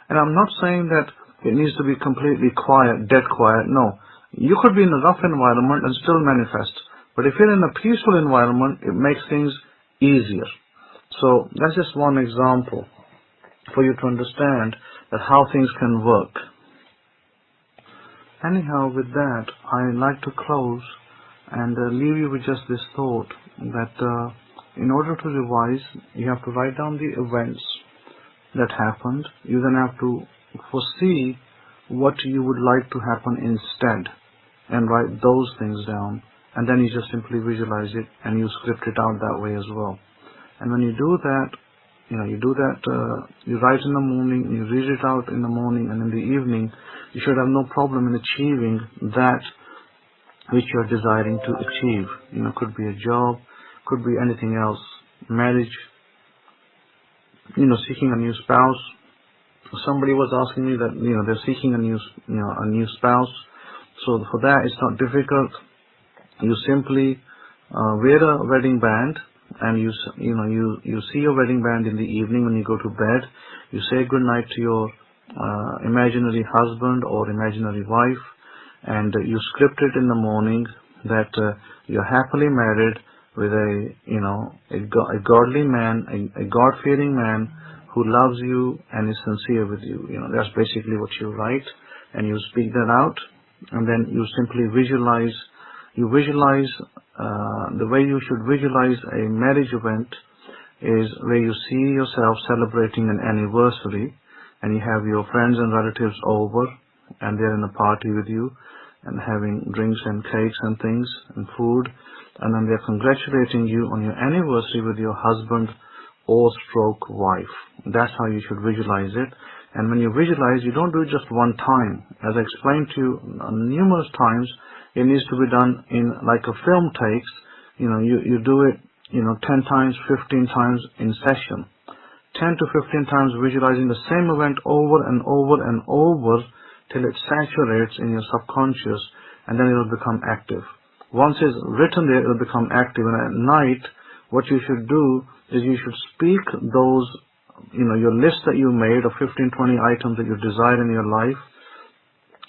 And I'm not saying that it needs to be completely quiet, dead quiet. No, you could be in a rough environment and still manifest. But if you're in a peaceful environment, it makes things easier. So that's just one example for you to understand that how things can work. Anyhow, with that, I'd like to close and leave you with just this thought that in order to revise, you have to write down the events that happened. You then have to foresee what you would like to happen instead and write those things down. And then you just simply visualize it and you script it out that way as well. And when you do that, You do that, you write in the morning, you read it out in the morning, and in the evening, you should have no problem in achieving that which you are desiring to achieve. Could be a job, could be anything else, marriage, seeking a new spouse. Somebody was asking me that, they're seeking a new spouse. So for that, it's not difficult. You simply wear a wedding band, and you see your wedding band in the evening when you go to bed. You say good night to your imaginary husband or imaginary wife, and you script it in the morning that you're happily married with a godly man, a God-fearing man who loves you and is sincere with you. That's basically what you write, and you speak that out, and then you simply visualize. You visualize the way you should visualize a marriage event is where you see yourself celebrating an anniversary, and you have your friends and relatives over, and they're in a party with you, and having drinks and cakes and things and food, and then they're congratulating you on your anniversary with your husband or stroke wife. That's how you should visualize it. And when you visualize, you don't do it just one time. As I explained to you numerous times, it needs to be done in like a film takes. You do it 10 times, 15 times in session. 10 to 15 times visualizing the same event over and over and over till it saturates in your subconscious, and then it will become active. Once it's written there, it will become active. And at night, what you should do is you should speak those, your list that you made of 15, 20 items that you desire in your life.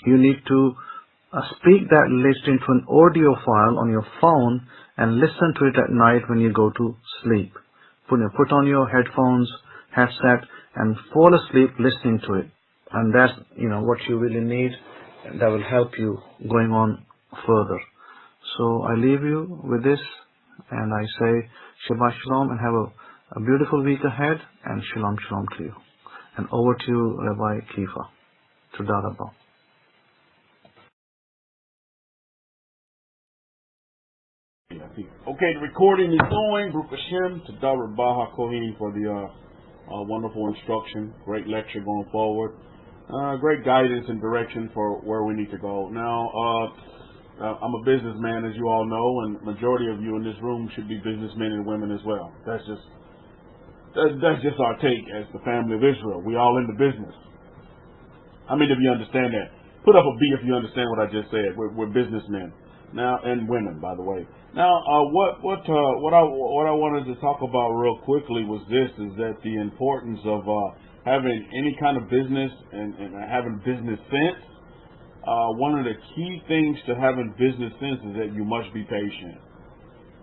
You need to speak that list into an audio file on your phone and listen to it at night when you go to sleep. Put on your headphones, headset, and fall asleep listening to it. And that's, what you really need. That will help you going on further. So I leave you with this, and I say Shabbat Shalom, and have a beautiful week ahead, and Shalom Shalom to you. And over to you, Rabbi Kefa. Toda Rabba. Okay, the recording is going. Baruch Hashem, Toda Rabba HaKohen for the wonderful instruction. Great lecture going forward. Great guidance and direction for where we need to go. Now, I'm a businessman, as you all know, and majority of you in this room should be businessmen and women as well. That's just our take as the family of Israel. We all in the business. How many of you understand that? Put up a B if you understand what I just said. We're businessmen now, and women, by the way. Now, what I wanted to talk about real quickly was this: is that the importance of having any kind of business and having business sense. One of the key things to having business sense is that you must be patient.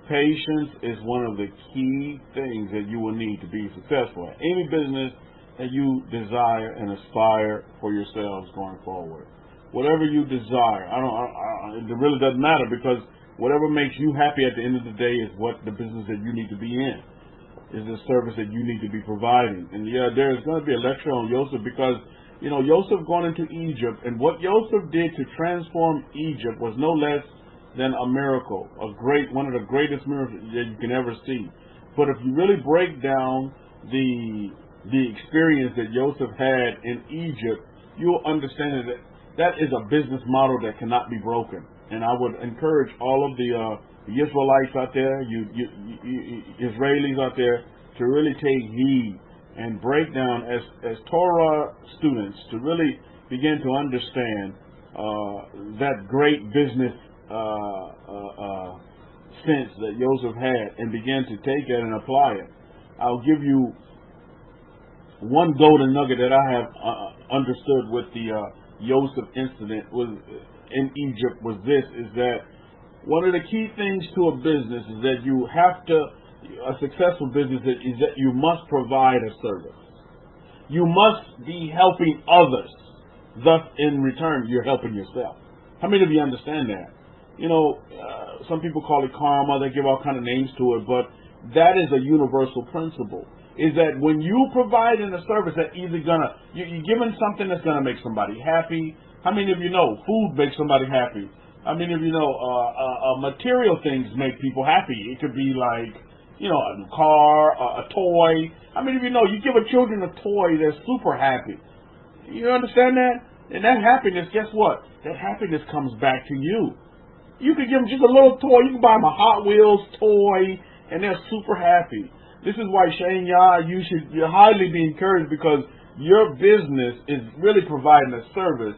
Patience is one of the key things that you will need to be successful at any business that you desire and aspire for yourselves going forward. Whatever you desire, it really doesn't matter, because whatever makes you happy at the end of the day is what the business that you need to be in, is the service that you need to be providing. And yeah, there's going to be a lecture on Joseph, because Joseph going into Egypt, and what Joseph did to transform Egypt was no less than a miracle, one of the greatest miracles that you can ever see. But if you really break down the experience that Joseph had in Egypt, you'll understand that is a business model that cannot be broken. And I would encourage all of the Israelites out there, you Israelis out there, to really take heed and break down as Torah students, to really begin to understand that great business sense that Joseph had, and begin to take it and apply it. I'll give you one golden nugget that I have understood with the Joseph incident in Egypt was this: is that one of the key things to a business is that you have to, a successful business is that you must provide a service. You must be helping others. Thus, in return, you're helping yourself. How many of you understand that? Some people call it karma. They give all kind of names to it, but that is a universal principle. Is that when you provide in a service that either you're giving something that's gonna make somebody happy. How many of you know food makes somebody happy? How many of you know material things make people happy? It could be like You know, a new car, a toy. I mean, if you know, you give a children a toy, they're super happy. You understand that? And that happiness, guess what? That happiness comes back to you. You can give them just a little toy. You can buy them a Hot Wheels toy, and they're super happy. This is why, Shane, you're highly be encouraged, because your business is really providing a service.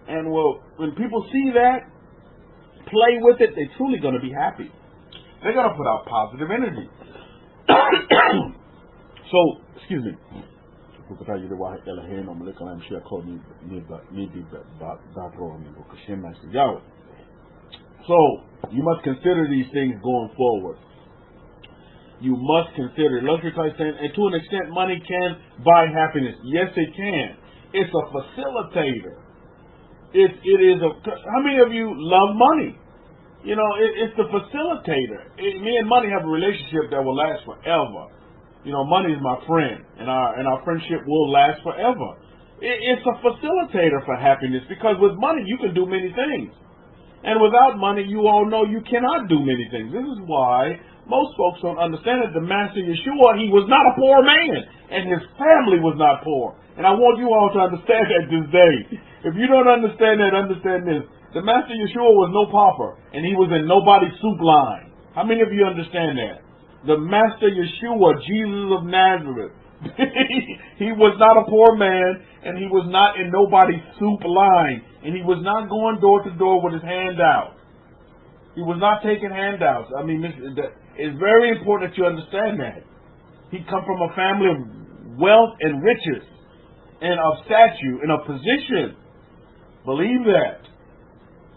And when people see that, play with it, they're truly going to be happy. They're going to put out positive energy. So, excuse me. So, you must consider these things going forward. You must consider. Luxury Christ saying, and to an extent, money can buy happiness. Yes, it can. It's a facilitator. It is a. How many of you love money? You know, it's the facilitator. Me and money have a relationship that will last forever. You know, money is my friend, and our friendship will last forever. It's a facilitator for happiness, because with money you can do many things, and without money, you all know you cannot do many things. This is why most folks don't understand that the Master Yeshua, he was not a poor man, and his family was not poor. And I want you all to understand that this day. If you don't understand that, understand this. The Master Yeshua was no pauper, and he was in nobody's soup line. How many of you understand that? The Master Yeshua, Jesus of Nazareth, he was not a poor man, and he was not in nobody's soup line, and he was not going door to door with his hand out. He was not taking handouts. I mean, it's very important that you understand that. He come from a family of wealth and riches, and of stature, and of position. Believe that.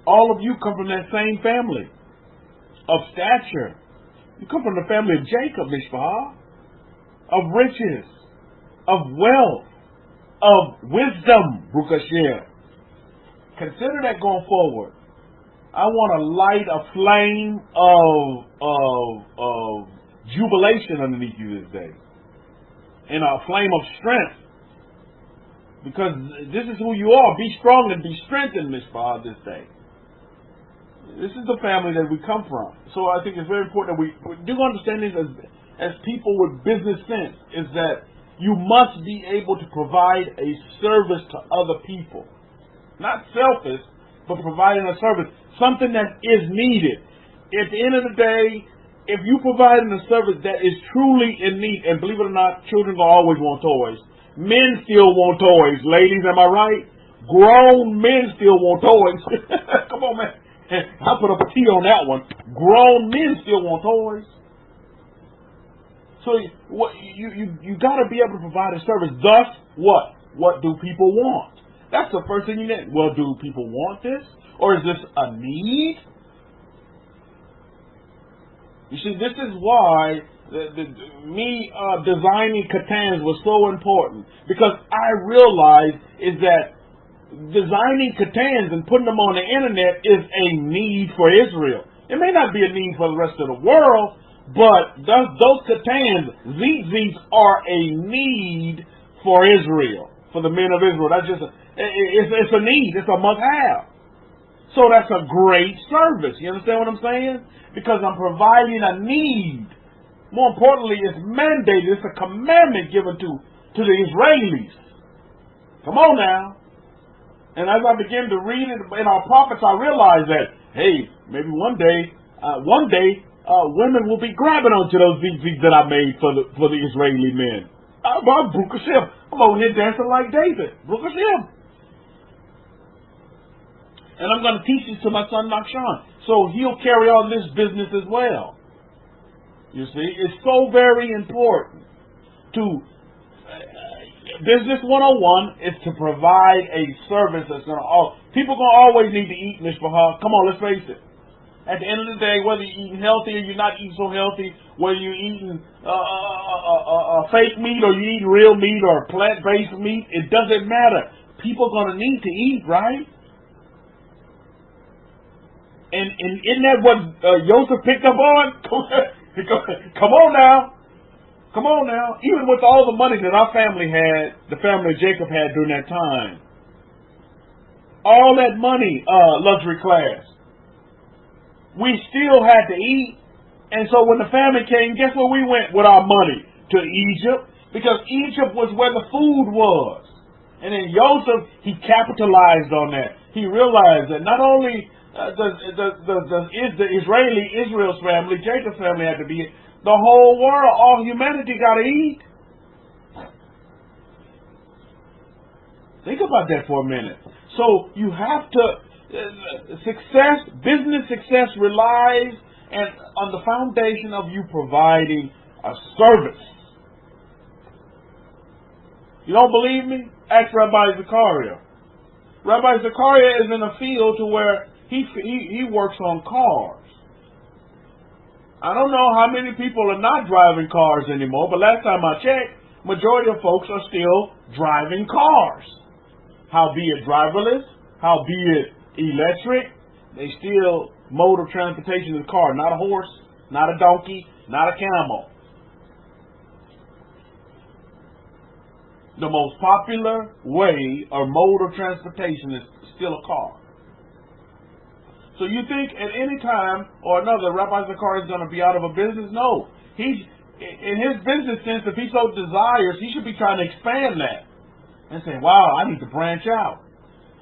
All of you come from that same family of stature. You come from the family of Jacob, Mishpah, of riches, of wealth, of wisdom, Baruch Hashem. Consider that going forward. I want to light a flame of jubilation underneath you this day, and a flame of strength, because this is who you are. Be strong and be strengthened, Mishpah, this day. This is the family that we come from. So I think it's very important that we do understand this as people with business sense, is that you must be able to provide a service to other people. Not selfish, but providing a service. Something that is needed. At the end of the day, if you provide a service that is truly in need, and believe it or not, children will always want toys. Men still want toys. Ladies, am I right? Grown men still want toys. Come on, man. I put up a T on that one. Grown men still want toys. So you got to be able to provide a service. Thus, what? What do people want? That's the first thing you need. Well, do people want this? Or is this a need? You see, this is why me designing Catans was so important. Because I realized is that designing Catans and putting them on the internet is a need for Israel. It may not be a need for the rest of the world, but those Catans, these are a need for Israel, for the men of Israel. That's just it's a need. It's a must-have. So that's a great service. You understand what I'm saying? Because I'm providing a need. More importantly, it's mandated. It's a commandment given to the Israelis. Come on now. And as I begin to read it in our prophets, I realize that, hey, maybe one day, women will be grabbing onto those ZZs that I made for the Israeli men. I'm Baruch Hashem. I'm over here dancing like David. Baruch Hashem. And I'm going to teach this to my son Nakshan, so he'll carry on this business as well. You see, it's so very important to Business 101 is to provide a service that's going to... people going to always need to eat, Mishpah. Come on, let's face it. At the end of the day, whether you're eating healthy or you're not eating so healthy, whether you're eating fake meat or you're eating real meat or plant-based meat, it doesn't matter. People are going to need to eat, right? And isn't that what Joseph picked up on? Come on now. Come on now. Even with all the money that our family had, the family of Jacob had during that time, all that money, luxury class, we still had to eat, And so when the famine came, guess where we went with our money? To Egypt, because Egypt was where the food was. And then Joseph, he capitalized on that. He realized that not only the Israel's family, Jacob's family had to be, the whole world, all humanity got to eat. Think about that for a minute. So you have to, business success relies on the foundation of you providing a service. You don't believe me? Ask Rabbi Zachariah. Rabbi Zachariah is in a field to where he works on cars. I don't know how many people are not driving cars anymore, but last time I checked, majority of folks are still driving cars. Howbeit driverless, howbeit electric, they still mode of transportation is a car, not a horse, not a donkey, not a camel. The most popular way or mode of transportation is still a car. So you think at any time or another, Rabbi Zachariah is going to be out of a business? No. He's, in his business sense, if he so desires, he should be trying to expand that. And say, wow, I need to branch out.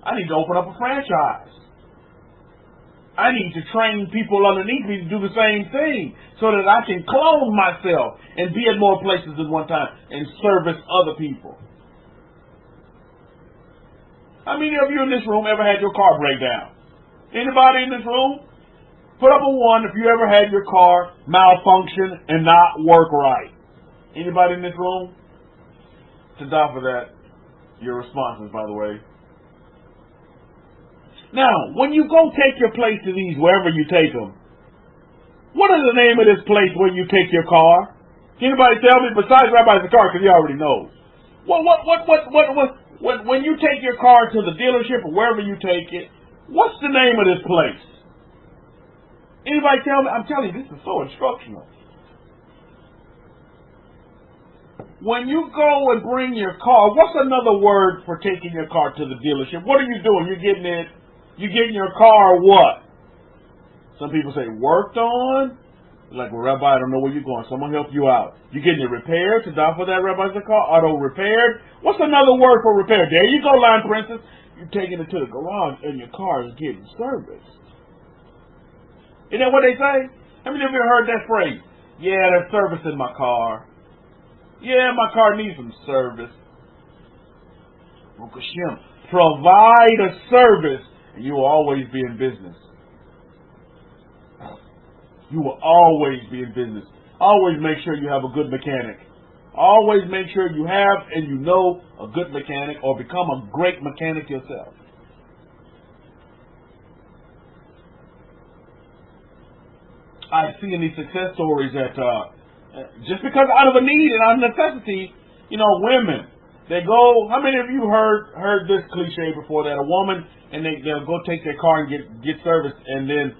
I need to open up a franchise. I need to train people underneath me to do the same thing so that I can clone myself and be at more places at one time and service other people. How many of you in this room ever had your car break down? Anybody in this room? Put up a 1 if you ever had your car malfunction and not work right. Anybody in this room? To die for that. Your responses, by the way. Now, when you go take your place to these, wherever you take them, what is the name of this place where you take your car? Can anybody tell me besides Rabbi Zachariah, because he already knows? When you take your car to the dealership or wherever you take it, what's the name of this place? Anybody tell me? I'm telling you, this is so instructional. When you go and bring your car, what's another word for taking your car to the dealership? What are you doing? You're getting your car what? Some people say worked on. Like, well, Rabbi, I don't know where you're going. Someone help you out. You're getting it repaired. To die for that, Rabbi Zachariah. Auto repaired. What's another word for repair? There you go, line princess. You're taking it to the garage and your car is getting serviced. Isn't that what they say? How many of you ever heard that phrase? Yeah, they're servicing my car. Yeah, my car needs some service. Provide a service, and you will always be in business. You will always be in business. Always make sure you have a good mechanic. Always make sure you have and you know a good mechanic, or become a great mechanic yourself. I've seen these success stories that just because out of a need and out of necessity, women, they go. How many of you heard this cliche before, that a woman and they'll go take their car and get serviced, and then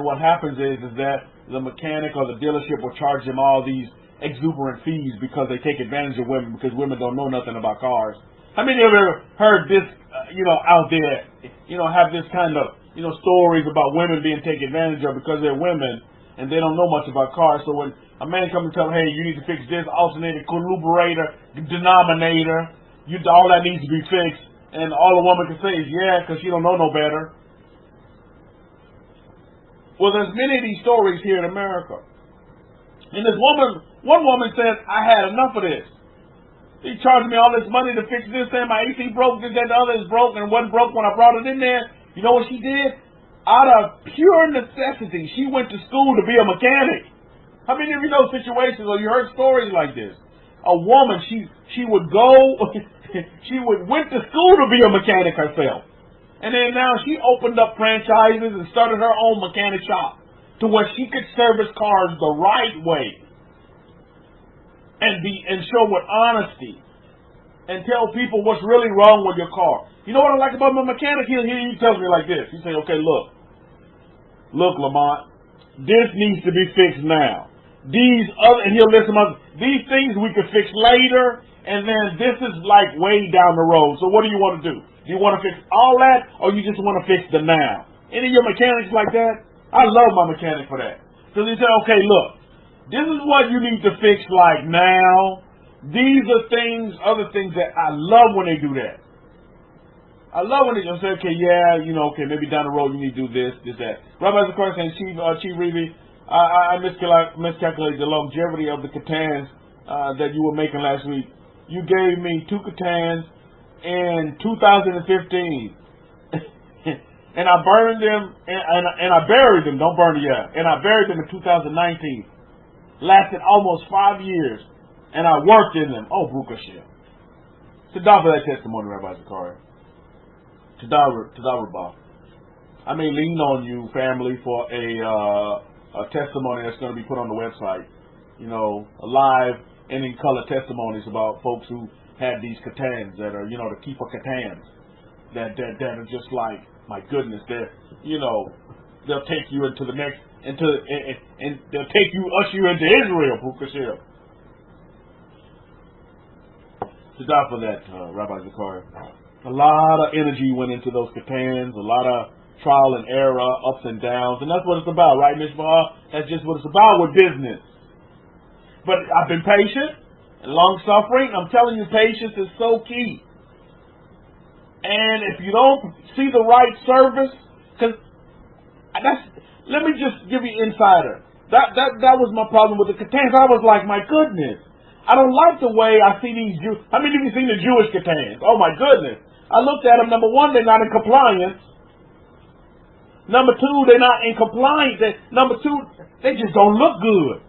what happens is that the mechanic or the dealership will charge them all these exuberant fees because they take advantage of women, because women don't know nothing about cars. How many of you ever heard this, out there, have this kind of, stories about women being taken advantage of because they're women and they don't know much about cars? So when a man comes and tells them, hey, you need to fix this alternator, carburetor, denominator, all that needs to be fixed, and all a woman can say is, yeah, because she don't know no better. Well, there's many of these stories here in America. And one woman said, I had enough of this. He charged me all this money to fix this thing. My AC broke, this, that, the other is broke, and it wasn't broke when I brought it in there. You know what she did? Out of pure necessity, she went to school to be a mechanic. How many of you know situations, or you heard stories like this? A woman, she would go, went to school to be a mechanic herself. And then now she opened up franchises and started her own mechanic shop to where she could service cars the right way and show with honesty and tell people what's really wrong with your car. You know what I like about my mechanic? He tells me like this. He say, okay, look, Lamont, this needs to be fixed now. And he'll list them up. These things we can fix later, and then this is like way down the road. So what do you want to do? Do you want to fix all that, or you just want to fix the now? Any of your mechanics like that? I love my mechanic for that. Because he said, okay, look, this is what you need to fix like now. These are things, other things that I love when they do that. I love when they just say, okay, yeah, you know, okay, maybe down the road you need to do this, that. Rabbi Zakar saying, Chief Reeve, I miscalculated the longevity of the katans that you were making last week. You gave me 2 katans in 2015. And I burned them, and I buried them, don't burn it yet. And I buried them in 2019. Lasted almost 5 years. And I worked in them. Oh, Baruch Hashem. Todah for that testimony, Rabbi Zakari. Todah Rabbi. I may lean on you, family, for a testimony that's going to be put on the website. You know, a live and in color testimonies about folks who had these katans that are, you know, the Kefa katans. That are just like, my goodness, they're, you know, they'll take you into the next, and they'll take you, usher you into Israel, Baruch Hashem. Todah for that, Rabbi Zakari. A lot of energy went into those katans, a lot of trial and error, ups and downs, and that's what it's about, right, Mishmah? That's just what it's about with business. But I've been patient and long-suffering. I'm telling you, patience is so key. And if you don't see the right service, because let me just give you insider. That was my problem with the katans. I was like, my goodness, I don't like the way I see these Jews. How many of you seen the Jewish katans? Oh my goodness. I looked at them. Number one, they're not in compliance. Number two, they're not in compliance. Number two, they just don't look good.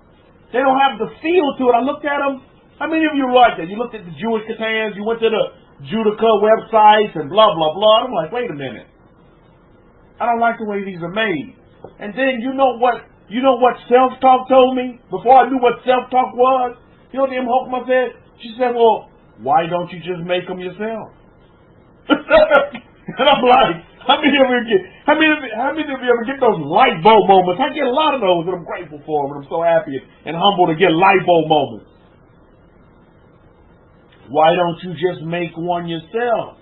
They don't have the feel to it. I looked at them. How many of you like that? You looked at the Jewish katans. You went to the Judica websites and blah, blah, blah. I'm like, wait a minute. I don't like the way these are made. And then you know what self-talk told me? Before I knew what self-talk was, you know what the Hokmah said? She said, well, why don't you just make them yourself? And I'm like, how many of you ever get those light bulb moments? I get a lot of those, and I'm grateful for them, and I'm so happy and humble to get light bulb moments. Why don't you just make one yourself?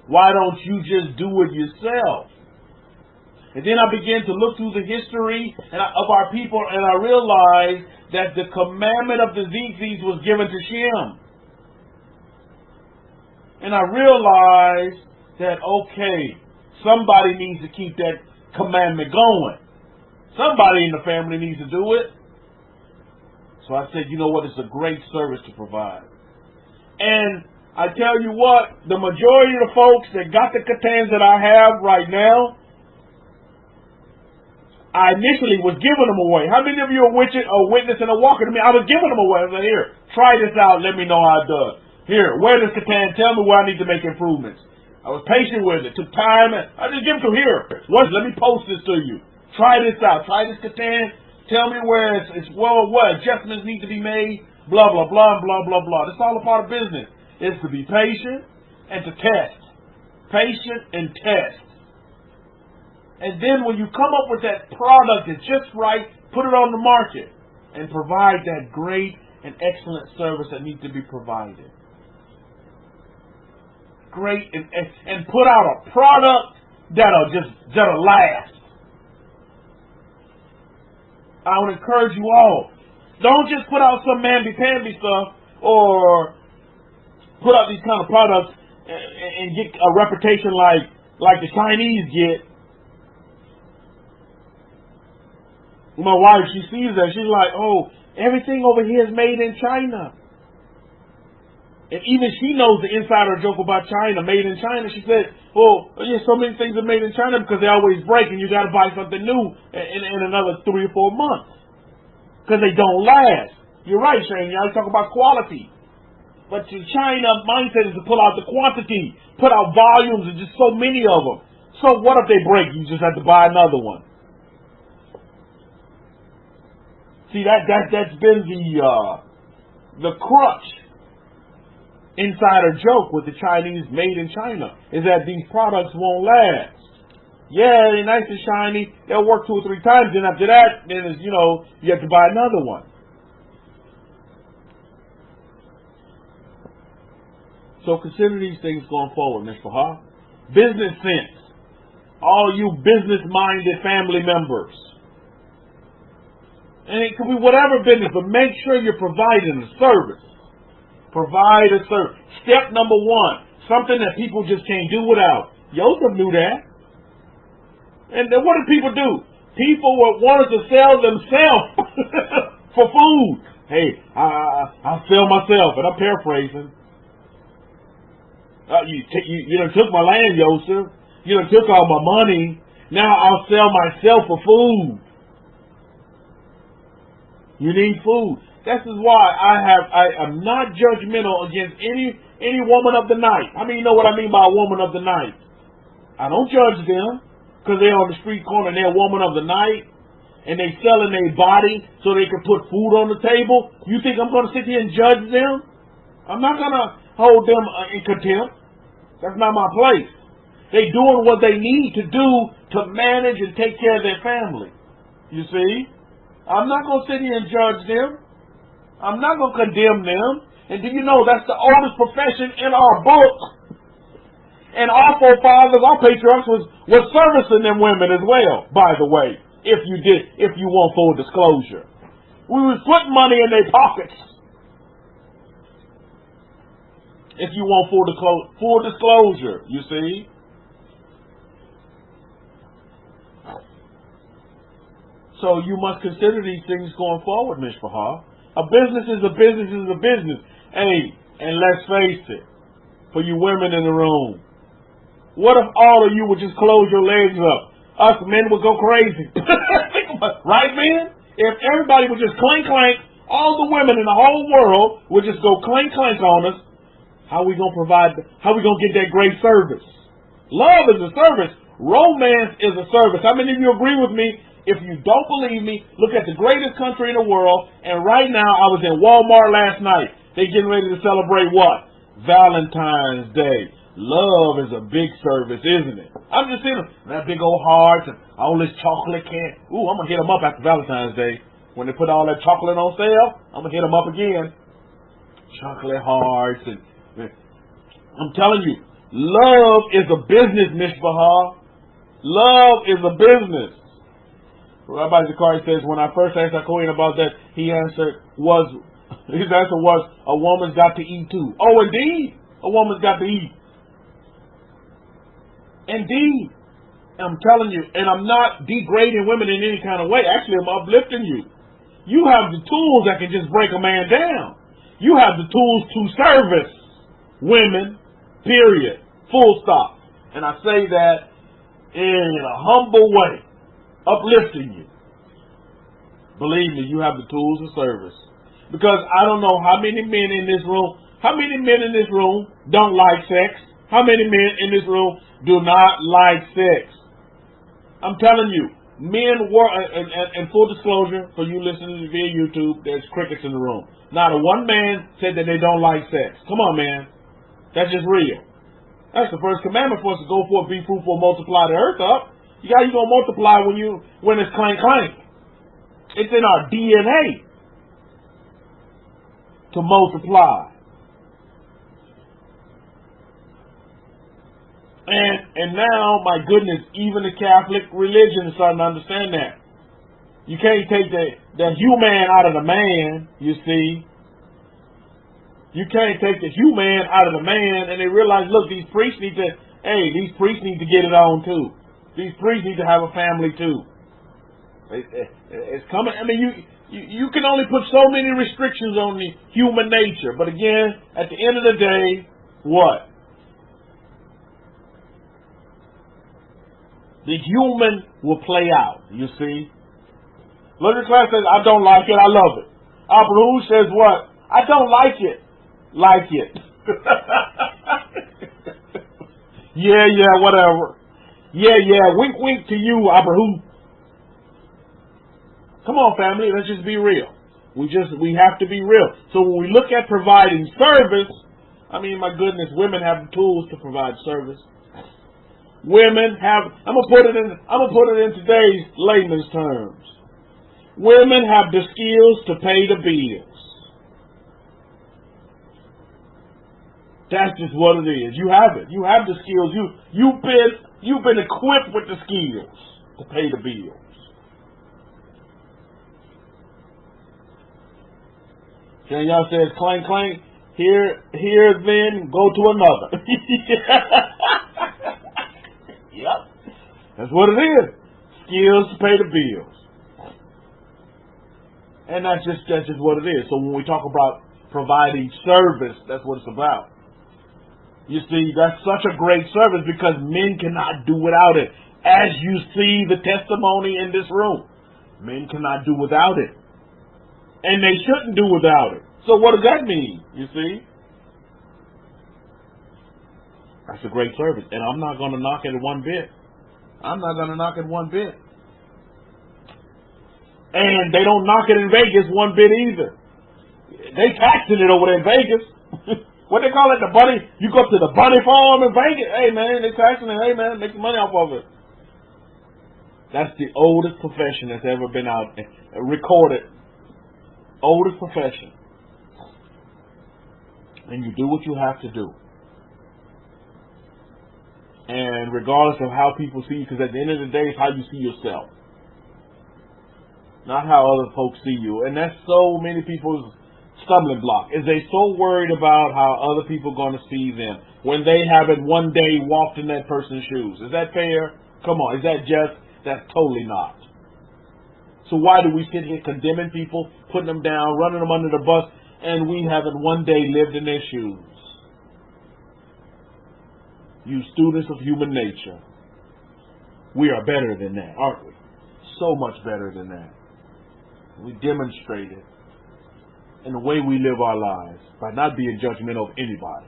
Why don't you just do it yourself? And then I began to look through the history of our people, and I realized that the commandment of the tzitzis was given to Shem. And I realized that, okay, somebody needs to keep that commandment going. Somebody in the family needs to do it. So I said, you know what, it's a great service to provide. And I tell you what, the majority of the folks that got the katans that I have right now, I initially was giving them away. How many of you are witnessing or walking to me? I was giving them away. I was like, here, try this out. Let me know how it does. Here, wear this katan. Tell me where I need to make improvements. I was patient with it. Took time. I just give it to here. Let me post this to you. Try this out. Try this katan. Tell me where what adjustments need to be made. Blah, blah, blah, blah, blah, blah. It's all a part of business. It's to be patient and to test. Patient and test. And then when you come up with that product that's just right, put it on the market and provide that great and excellent service that needs to be provided. Great and put out a product that'll last. I would encourage you all. Don't just put out some mamby-pamby stuff or put out these kind of products and get a reputation like the Chinese get. My wife, she sees that. She's like, oh, everything over here is made in China. And even she knows the insider joke about China, made in China. She said, well, yeah, so many things are made in China because they always break and you got to buy something new in another 3 or 4 months. Because they don't last. You're right, Shane. You talk about quality. But the China mindset is to pull out the quantity, put out volumes, and just so many of them. So what if they break? You just have to buy another one. See, that's been the crutch insider joke with the Chinese made in China, is that these products won't last. Yeah, they're nice and shiny. They'll work 2 or 3 times. Then after that, then it's, you have to buy another one. So consider these things going forward, Mr. Ha. Business sense. All you business-minded family members. And it could be whatever business, but make sure you're providing a service. Provide a service. Step number one, something that people just can't do without. Joseph knew that. And then what did people do? People wanted to sell themselves for food. Hey, I'll sell myself. And I'm paraphrasing. You done took my land, Joseph. You done took all my money. Now I'll sell myself for food. You need food. This is why I am not judgmental against any woman of the night. How many know what I mean by a woman of the night? I don't judge them because they're on the street corner and they're a woman of the night and they selling their body so they can put food on the table. You think I'm going to sit here and judge them? I'm not going to hold them in contempt. That's not my place. They doing what they need to do to manage and take care of their family. You see? I'm not going to sit here and judge them. I'm not going to condemn them. And do you know that's the oldest profession in our book? And our forefathers, our patriarchs was servicing them women as well, by the way, if you want full disclosure. We was putting money in their pockets. If you want full disclosure, you see. So you must consider these things going forward, Mishpachah. A business is a business is a business. Hey, and let's face it, for you women in the room, what if all of you would just close your legs up? Us men would go crazy. Think about it, right, men? If everybody would just clank, all the women in the whole world would just go clank on us, how we going to provide, how we going to get that great service? Love is a service. Romance is a service. How many of you agree with me? If you don't believe me, look at the greatest country in the world, and right now I was in Walmart last night. They getting ready to celebrate what? Valentine's Day. Love is a big service, isn't it? I'm just seeing that big old hearts and all this chocolate can. Ooh, I'm going to hit them up after Valentine's Day. When they put all that chocolate on sale, I'm going to hit them up again. Chocolate hearts. And I'm telling you, love is a business, Mishpachah. Love is a business. Rabbi Zakari says, when I first asked Kohen about that, his answer was, a woman's got to eat too. Oh, indeed, a woman's got to eat. Indeed. I'm telling you, and I'm not degrading women in any kind of way. Actually, I'm uplifting you. You have the tools that can just break a man down. You have the tools to service women, period, full stop. And I say that in a humble way. Uplifting you. Believe me, you have the tools of service. Because I don't know how many men in this room don't like sex. How many men in this room do not like sex? I'm telling you, men were, and full disclosure, for you listening via YouTube, there's crickets in the room. Not a one man said that they don't like sex. Come on, man. That's just real. That's the first commandment for us to go forth, be fruitful, multiply the earth up. You gonna multiply when it's clank. It's in our DNA to multiply. And now, my goodness, even the Catholic religion is starting to understand that. You can't take the human out of the man, you see. You can't take the human out of the man, and they realize, look, these priests need to get it on too. These priests need to have a family too. It's coming. I mean, you can only put so many restrictions on the human nature. But again, at the end of the day, what? The human will play out, you see. Look at class says, I don't like it, I love it. Abraham says what? I don't like it. Like it. Yeah, whatever. Yeah, wink to you, Abraham. Come on, family, let's just be real. We have to be real. So when we look at providing service, I mean, my goodness, women have the tools to provide service. Women have, I'm gonna put it in today's layman's terms. Women have the skills to pay the bills. That's just what it is. You have it. You have the skills. You've been equipped with the skills to pay the bills. And y'all says, clank, clank. Here then, go to another. Yep. That's what it is. Skills to pay the bills. And that's just what it is. So when we talk about providing service, that's what it's about. You see, that's such a great service because men cannot do without it. As you see the testimony in this room, men cannot do without it. And they shouldn't do without it. So what does that mean, you see? That's a great service. And I'm not going to knock it one bit. I'm not going to knock it one bit. And they don't knock it in Vegas one bit either. They taxing it over there in Vegas. What they call it, the bunny? You go to the bunny farm in Vegas. Hey, man, they taxing it. Hey, man, make some money off of it. That's the oldest profession that's ever been out recorded. Oldest profession. And you do what you have to do. And regardless of how people see you, because at the end of the day, it's how you see yourself. Not how other folks see you. And that's so many people's stumbling block, is they so worried about how other people are going to see them when they haven't one day walked in that person's shoes. Is that fair? Come on, is that just? That's totally not. So why do we sit here condemning people, putting them down, running them under the bus, and we haven't one day lived in their shoes? You students of human nature, we are better than that, aren't we? So much better than that. We demonstrate it in the way we live our lives by not being judgmental of anybody,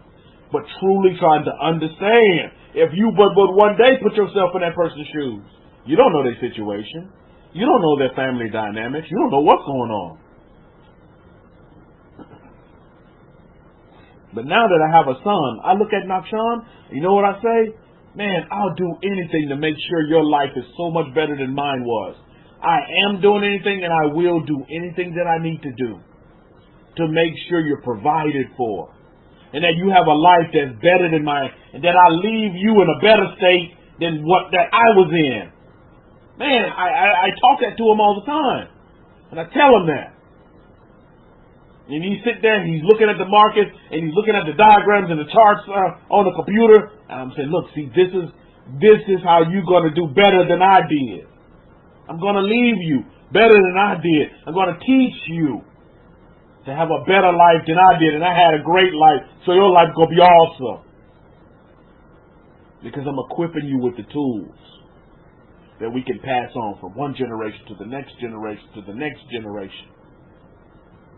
but truly trying to understand. If you but one day put yourself in that person's shoes, you don't know their situation. You don't know their family dynamics. You don't know what's going on. But now that I have a son, I look at Nakshan, you know what I say? Man, I'll do anything to make sure your life is so much better than mine was. I am doing anything and I will do anything that I need to do to make sure you're provided for. And that you have a life that's better than mine. And that I leave you in a better state than what that I was in. Man, I talk that to him all the time. And I tell him that. And he sit there and he's looking at the market and he's looking at the diagrams and the charts on the computer. And I'm saying, look, see, this is how you're going to do better than I did. I'm going to leave you better than I did. I'm going to teach you to have a better life than I did. And I had a great life, so your life is going to be awesome. Because I'm equipping you with the tools that we can pass on from one generation to the next generation to the next generation.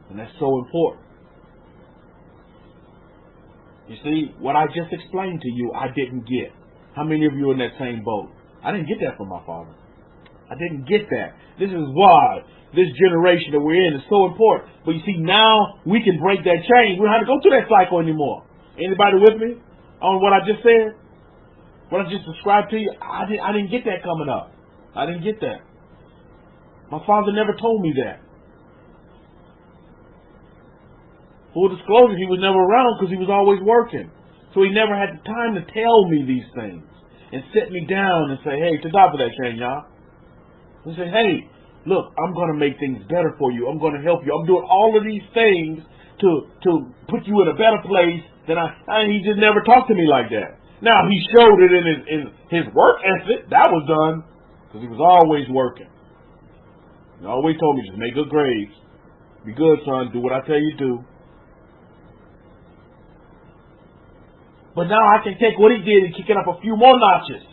And that's so important. You see, what I just explained to you, I didn't get. How many of you are in that same boat? I didn't get that from my father. I didn't get that. This is why this generation that we're in is so important. But you see, now we can break that chain. We don't have to go through that cycle anymore. Anybody with me on what I just said? What I just described to you? I didn't get that coming up. I didn't get that. My father never told me that. Full disclosure, he was never around because he was always working. So he never had the time to tell me these things and sit me down and say, hey, to top of that chain, y'all. And say, hey, look, I'm going to make things better for you. I'm going to help you. I'm doing all of these things to put you in a better place than he just never talked to me like that. Now, he showed it in his work ethic. That was done because he was always working. He always told me, just make good grades. Be good, son. Do what I tell you to do. But now I can take what he did and kick it up a few more notches.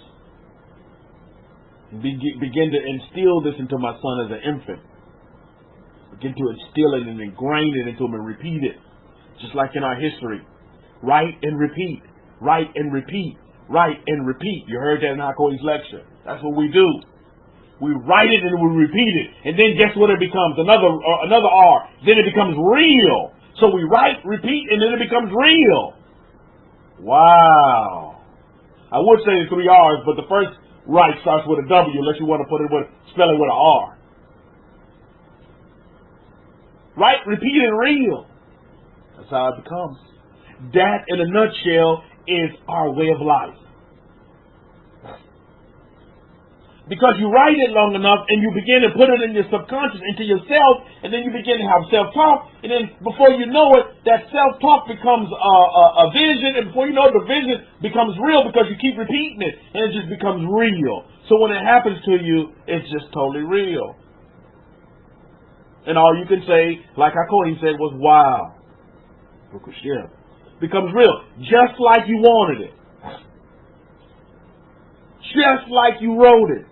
And begin to instill this into my son as an infant. Begin to instill it and ingrain it into him and repeat it. Just like in our history. Write and repeat. Write and repeat. Write and repeat. You heard that in Hakoi's lecture. That's what we do. We write it and we repeat it. And then guess what it becomes? Another R. Then it becomes real. So we write, repeat, and then it becomes real. Wow. I would say the 3 R's, but the first write starts with a W unless you want to spell it with an R. Write, repeat, and real. That's how it becomes. That, in a nutshell, is our way of life. Because you write it long enough and you begin to put it in your subconscious, into yourself, and then you begin to have self-talk, and then before you know it, that self-talk becomes a vision, and before you know it, the vision becomes real because you keep repeating it, and it just becomes real. So when it happens to you, it's just totally real. And all you can say, like Hakohen said, was wow. Becomes real. Just like you wanted it. Just like you wrote it.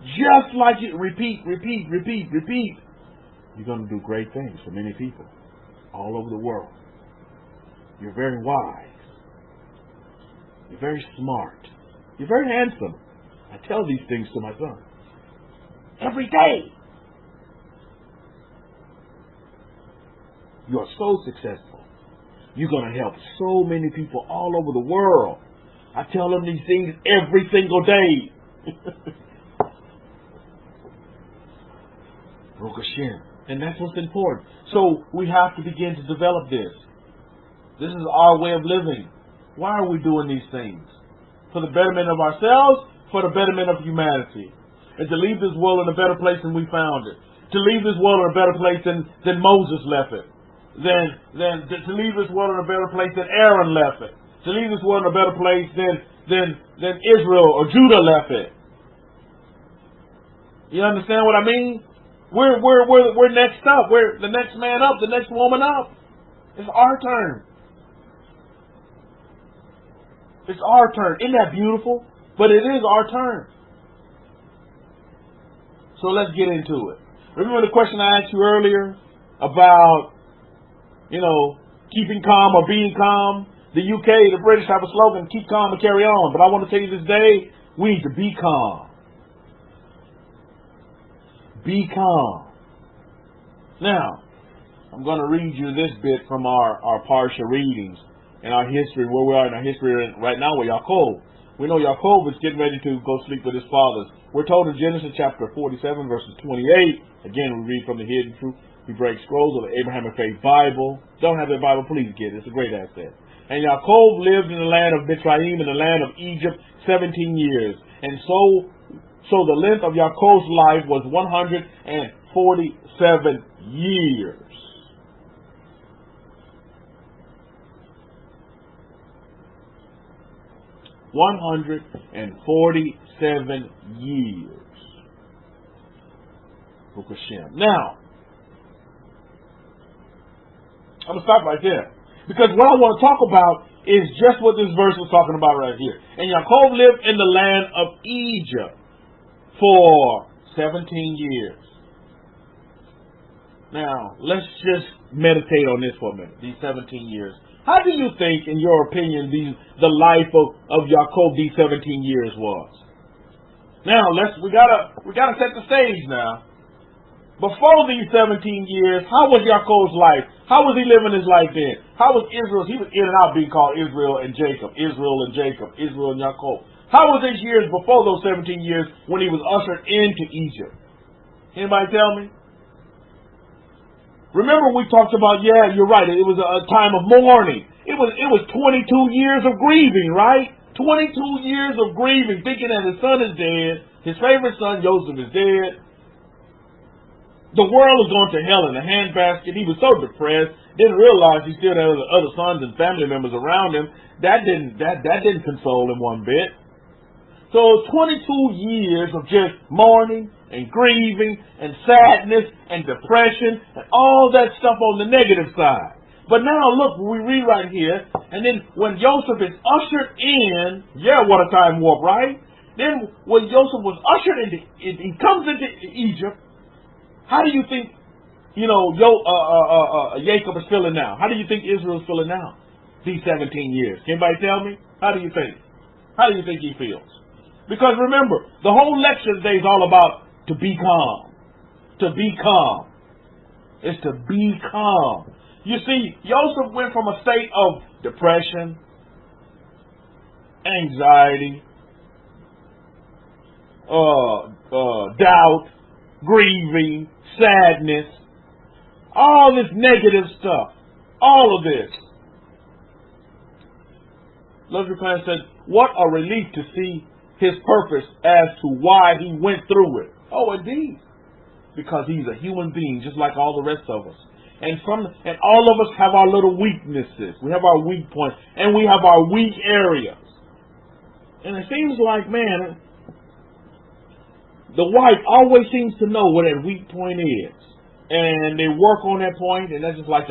Just like you repeat. You're going to do great things for many people all over the world. You're very wise. You're very smart. You're very handsome. I tell these things to my son every day. You are so successful. You're going to help so many people all over the world. I tell them these things every single day. And that's what's important. So we have to begin to develop this. This is our way of living. Why are we doing these things? For the betterment of ourselves, for the betterment of humanity. And to leave this world in a better place than we found it. To leave this world in a better place than Moses left it. To leave this world in a better place than Aaron left it. To leave this world in a better place than Israel or Judah left it. You understand what I mean? We're next up. We're the next man up, the next woman up. It's our turn. It's our turn. Isn't that beautiful? But it is our turn. So let's get into it. Remember the question I asked you earlier about, keeping calm or being calm? The UK, the British have a slogan, keep calm and carry on. But I want to tell you this day, we need to be calm. Be calm. Now, I'm going to read you this bit from our Parsha readings and our history, where we are in our history right now with Yaakov. We know Yaakov is getting ready to go sleep with his fathers. We're told in Genesis chapter 47, verses 28. Again, we read from the Hidden Truth. We break scrolls of the Abrahamic-Faith Bible. Don't have that Bible, please get it. It's a great asset. And Yaakov lived in the land of Mitzrayim, in the land of Egypt, 17 years. And so the length of Yaakov's life was 147 years. Now, I'm going to stop right there. Because what I want to talk about is just what this verse was talking about right here. And Yaakov lived in the land of Egypt for 17 years. Now, let's just meditate on this for a minute, these 17 years. How do you think, in your opinion, the life of Yaakov these 17 years was? Now, we gotta set the stage now. Before these 17 years, how was Yaakov's life? How was he living his life then? How was Israel's? He was in and out being called Israel and Jacob, Israel and Jacob, Israel and Yaakov. How was his years before those 17 years when he was ushered into Egypt? Anybody tell me? Remember we talked about, yeah, you're right, it was a time of mourning. It was 22 years of grieving, right? 22 years of grieving, thinking that his son is dead. His favorite son, Joseph, is dead. The world is going to hell in a handbasket. He was so depressed, didn't realize he still had other sons and family members around him. That didn't console him one bit. So 22 years of just mourning and grieving and sadness and depression and all that stuff on the negative side. But now look, we read right here, and then when Joseph is ushered in, yeah, what a time warp, right? Then when Joseph was ushered into, he comes into Egypt. How do you think, Jacob is feeling now? How do you think Israel is feeling now? These 17 years. Can anybody tell me? How do you think? How do you think he feels? Because remember, the whole lecture today is all about to be calm. To be calm. It's to be calm. You see, Joseph went from a state of depression, anxiety, doubt, grieving, sadness, all this negative stuff, all of this. Luxury Clan said, what a relief to see his purpose as to why he went through it. Oh, indeed. Because he's a human being just like all the rest of us. And all of us have our little weaknesses. We have our weak points. And we have our weak areas. And it seems like, man, the wife always seems to know what that weak point is. And they work on that point, and that's just like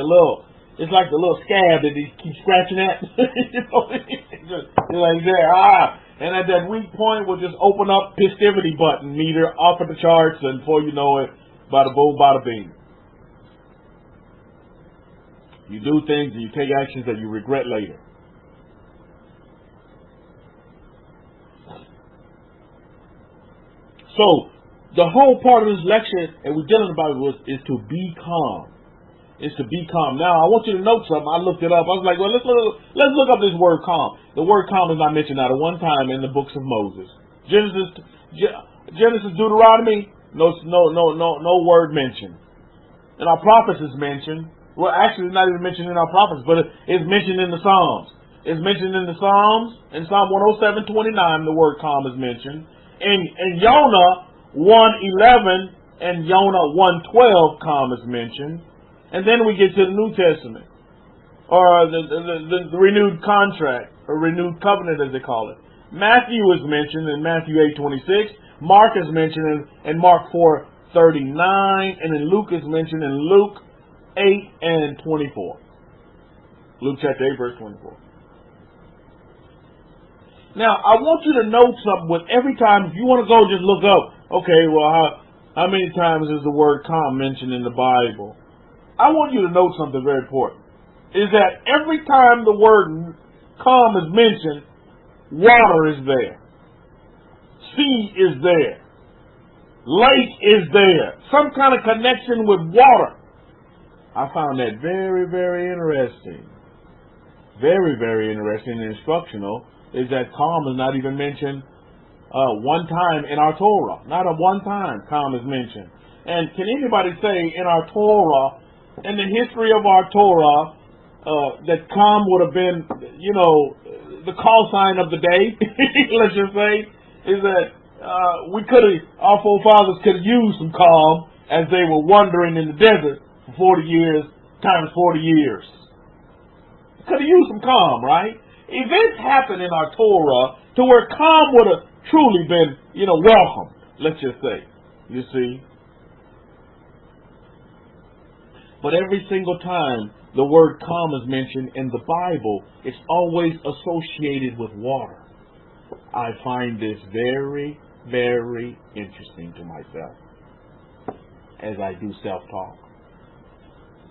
it's like the little scab that they keep scratching at. You know, it's like that, and at that weak point will just open up festivity button meter off of the charts, and before you know it, bada boom, bada bing. You do things and you take actions that you regret later. So, the whole part of this lecture that we're dealing about is to be calm. Is to be calm. Now, I want you to note something. I looked it up. I was like, well, let's look up this word calm. The word calm is not mentioned out of one time in the books of Moses. Genesis, Deuteronomy, no word mentioned. And our prophets is mentioned. Well, actually, it's not even mentioned in our prophets, but it's mentioned in the Psalms. It's mentioned in the Psalms. In Psalm 107:29, the word calm is mentioned. In Jonah 1:11 and Jonah 1:12, calm is mentioned. And then we get to the New Testament, or the renewed contract, or renewed covenant as they call it. Matthew is mentioned in Matthew 8:26. Mark is mentioned in Mark 4:39, and then Luke is mentioned in Luke 8:24. Luke chapter 8, verse 24. Now, I want you to note something with every time, if you want to go just look up, okay, well, how many times is the word calm mentioned in the Bible? I want you to note something very important. Is that every time the word calm is mentioned, water is there. Sea is there. Lake is there. Some kind of connection with water. I found that very, very interesting. Very, very interesting and instructional. Is that calm is not even mentioned one time in our Torah. Not a one time calm is mentioned. And can anybody say in our Torah, in the history of our Torah, that calm would have been, the call sign of the day, let's just say, is that our forefathers could have used some calm as they were wandering in the desert for 40 years times 40 years. Could have used some calm, right? Events happen in our Torah to where calm would have truly been, welcome, let's just say. You see? But every single time the word calm is mentioned in the Bible, it's always associated with water. I find this very, very interesting to myself as I do self-talk.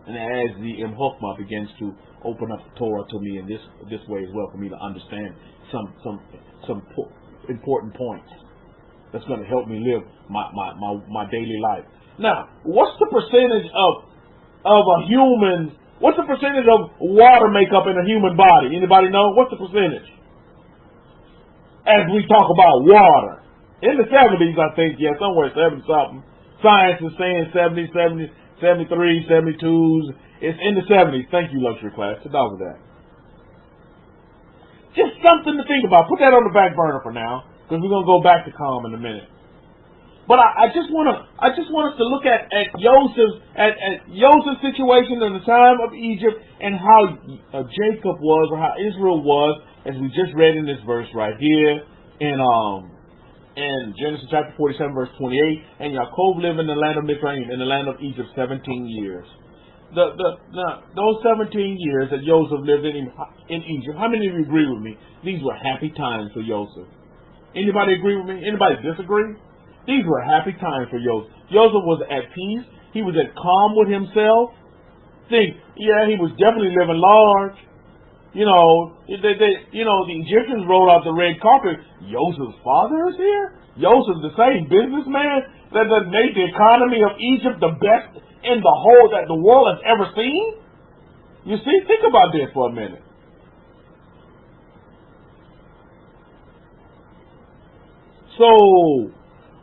And as the Imhokma begins to open up the Torah to me in this way as well, for me to understand some important points that's going to help me live my daily life. Now, what's the percentage of what's the percentage of water makeup in a human body? Anybody know? What's the percentage? As we talk about water. In the 70s, I think, somewhere 70-something. Science is saying 70, 73, 72s. It's in the 70s. Thank you, luxury class. Sit down with that. Just something to think about. Put that on the back burner for now, because we're going to go back to calm in a minute. But I just want us to look at Joseph's situation in the time of Egypt, and how Jacob was, or how Israel was, as we just read in this verse right here in Genesis chapter 47, verse 28. And Yaakov lived in the land of Mitzrayim, in the land of Egypt, 17 years. Those 17 years that Joseph lived in Egypt, how many of you agree with me? These were happy times for Joseph. Anybody agree with me? Anybody disagree? These were happy times for Joseph. Joseph was at peace. He was at calm with himself. He was definitely living large. The Egyptians rolled out the red carpet. Joseph's father is here. Joseph, the same businessman that made the economy of Egypt the best in the whole that the world has ever seen. You see, think about this for a minute. So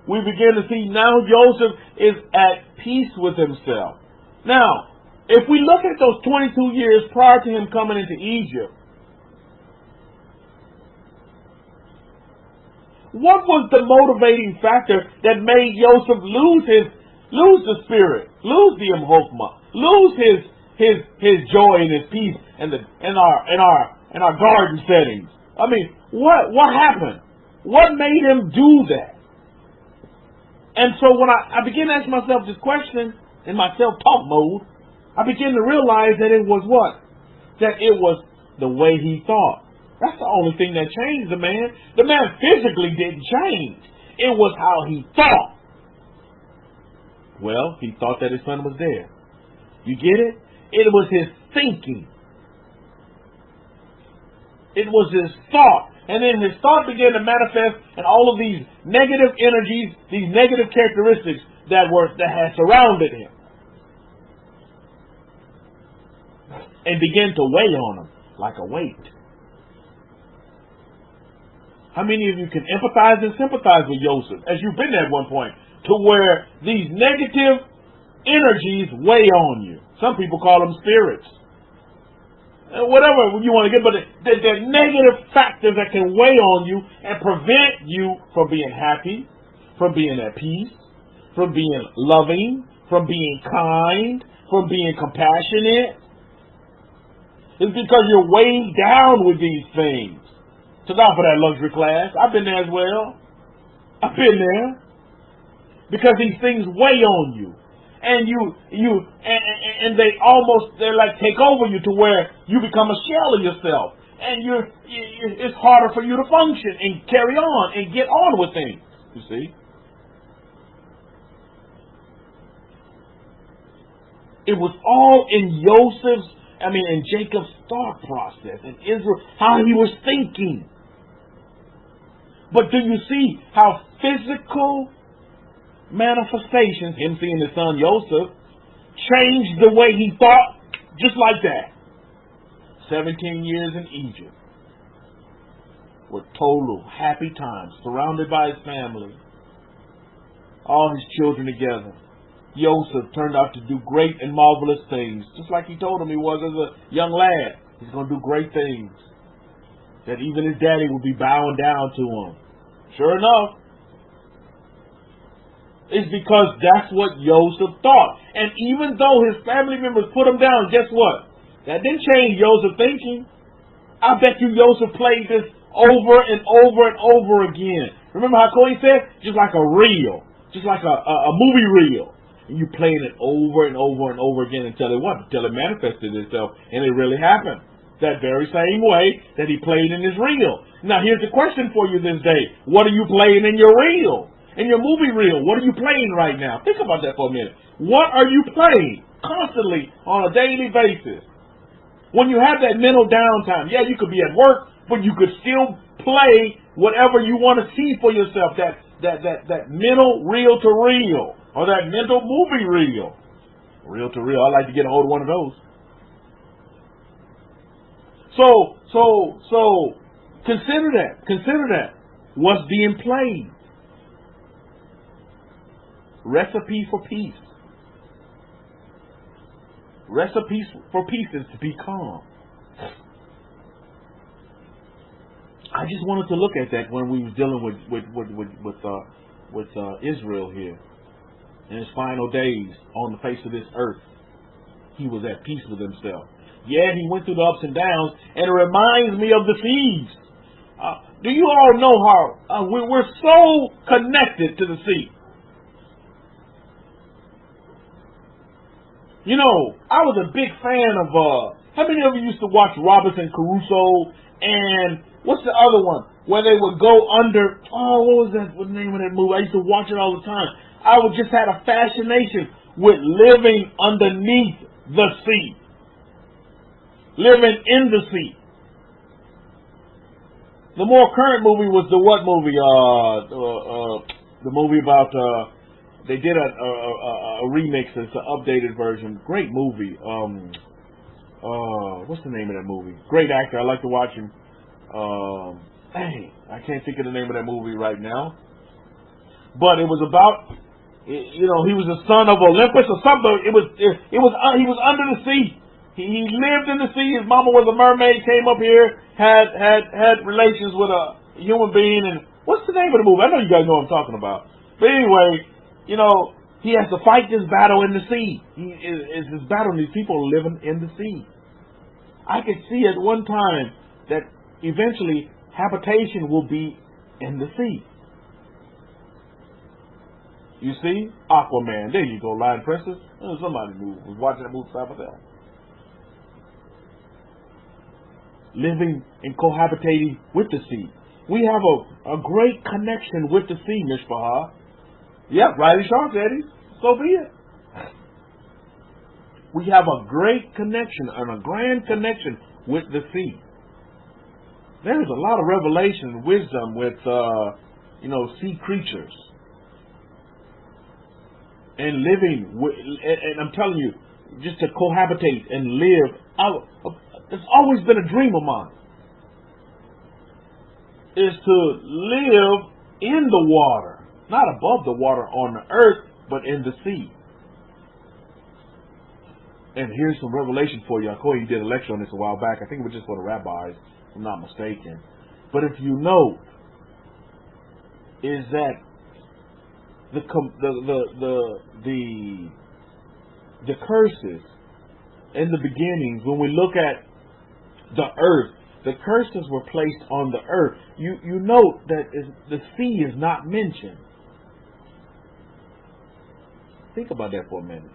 we begin to see now Joseph is at peace with himself. Now, if we look at those 22 years prior to him coming into Egypt, What was the motivating factor that made Joseph lose the spirit, lose the chokmah, lose his joy and his peace and our garden settings? I mean, what happened? What made him do that? And so when I began to ask myself this question in my self-talk mode, I began to realize that it was what? That it was the way he thought. That's the only thing that changed the man. The man physically didn't change. It was how he thought. Well, he thought that his son was there. You get it? It was his thinking. It was his thought. And then his thought began to manifest in all of these negative energies, these negative characteristics that had surrounded him. And began to weigh on him like a weight. How many of you can empathize and sympathize with Joseph, as you've been there at one point, to where these negative energies weigh on you? Some people call them spirits. Whatever you want to get, but they're negative factors that can weigh on you and prevent you from being happy, from being at peace, from being loving, from being kind, from being compassionate. It's because you're weighed down with these things. So God for that luxury class. I've been there as well. I've been there. Because these things weigh on you. And and they're like take over you to where you become a shell of yourself. And it's harder for you to function and carry on and get on with things. You see? It was all in in Jacob's thought process, in Israel, how he was thinking. But do you see how physical manifestations, him seeing his son Joseph, changed the way he thought, just like that? 17 years in Egypt were total happy times, surrounded by his family, all his children together. Joseph turned out to do great and marvelous things, just like he told him he was as a young lad. He's going to do great things, that even his daddy would be bowing down to him. Sure enough, it's because that's what Joseph thought. And even though his family members put him down, guess what? That didn't change Joseph's thinking. I bet you Joseph played this over and over and over again. Remember how Cohen said? Just like a reel. Just like a movie reel. And you playing it over and over and over again until it manifested itself. And it really happened. That very same way that he played in his reel. Now here's the question for you this day. What are you playing in your reel? In your movie reel? What are you playing right now? Think about that for a minute. What are you playing constantly on a daily basis? When you have that mental downtime, yeah, you could be at work, but you could still play whatever you want to see for yourself. That mental reel to reel. Or that mental movie reel. Reel to reel. I like to get a hold of one of those. So consider that. Consider that. What's being played? Recipe for peace. Recipe for peace is to be calm. I just wanted to look at that when we was dealing with Israel here. In his final days on the face of this earth, he was at peace with himself. Yeah, he went through the ups and downs, and it reminds me of the seas. Do you all know how we're so connected to the sea? You know, I was a big fan of, how many of you used to watch Robinson Crusoe and what's the other one? Where they would go under, what was the name of that movie? I used to watch it all the time. I would just had a fascination with living underneath the sea. Living in the sea. The more current movie was the what movie? The movie about, they did a remix. It's an updated version. Great movie. What's the name of that movie? Great actor. I like to watch him. Dang, I can't think of the name of that movie right now. But it was about, you know, he was the son of Olympus or something. He was under the sea. He lived in the sea. His mama was a mermaid. Came up here, had relations with a human being, and What's the name of the movie? I know you guys know what I'm talking about. But anyway, you know, he has to fight this battle in the sea. It's this battle, and these people living in the sea. I could see at one time that eventually habitation will be in the sea. You see? Aquaman. There you go, Lion Princess. Somebody was watching that movie Sabbath. Living and cohabitating with the sea. We have a great connection with the sea, Mishpahah. Yeah, Riley Sharp, Eddie. So be it. We have a great connection and a grand connection with the sea. There's a lot of revelation and wisdom with, sea creatures. And living, and I'm telling you, just to cohabitate and live, it's always been a dream of mine, is to live in the water, not above the water on the earth, but in the sea. And here's some revelation for you. He did a lecture on this a while back. I think it was just for the rabbis, if I'm not mistaken. But if you know, is that the curses in the beginnings, when we look at the earth, the curses were placed on the earth. You note that the sea is not mentioned. Think about that for a minute.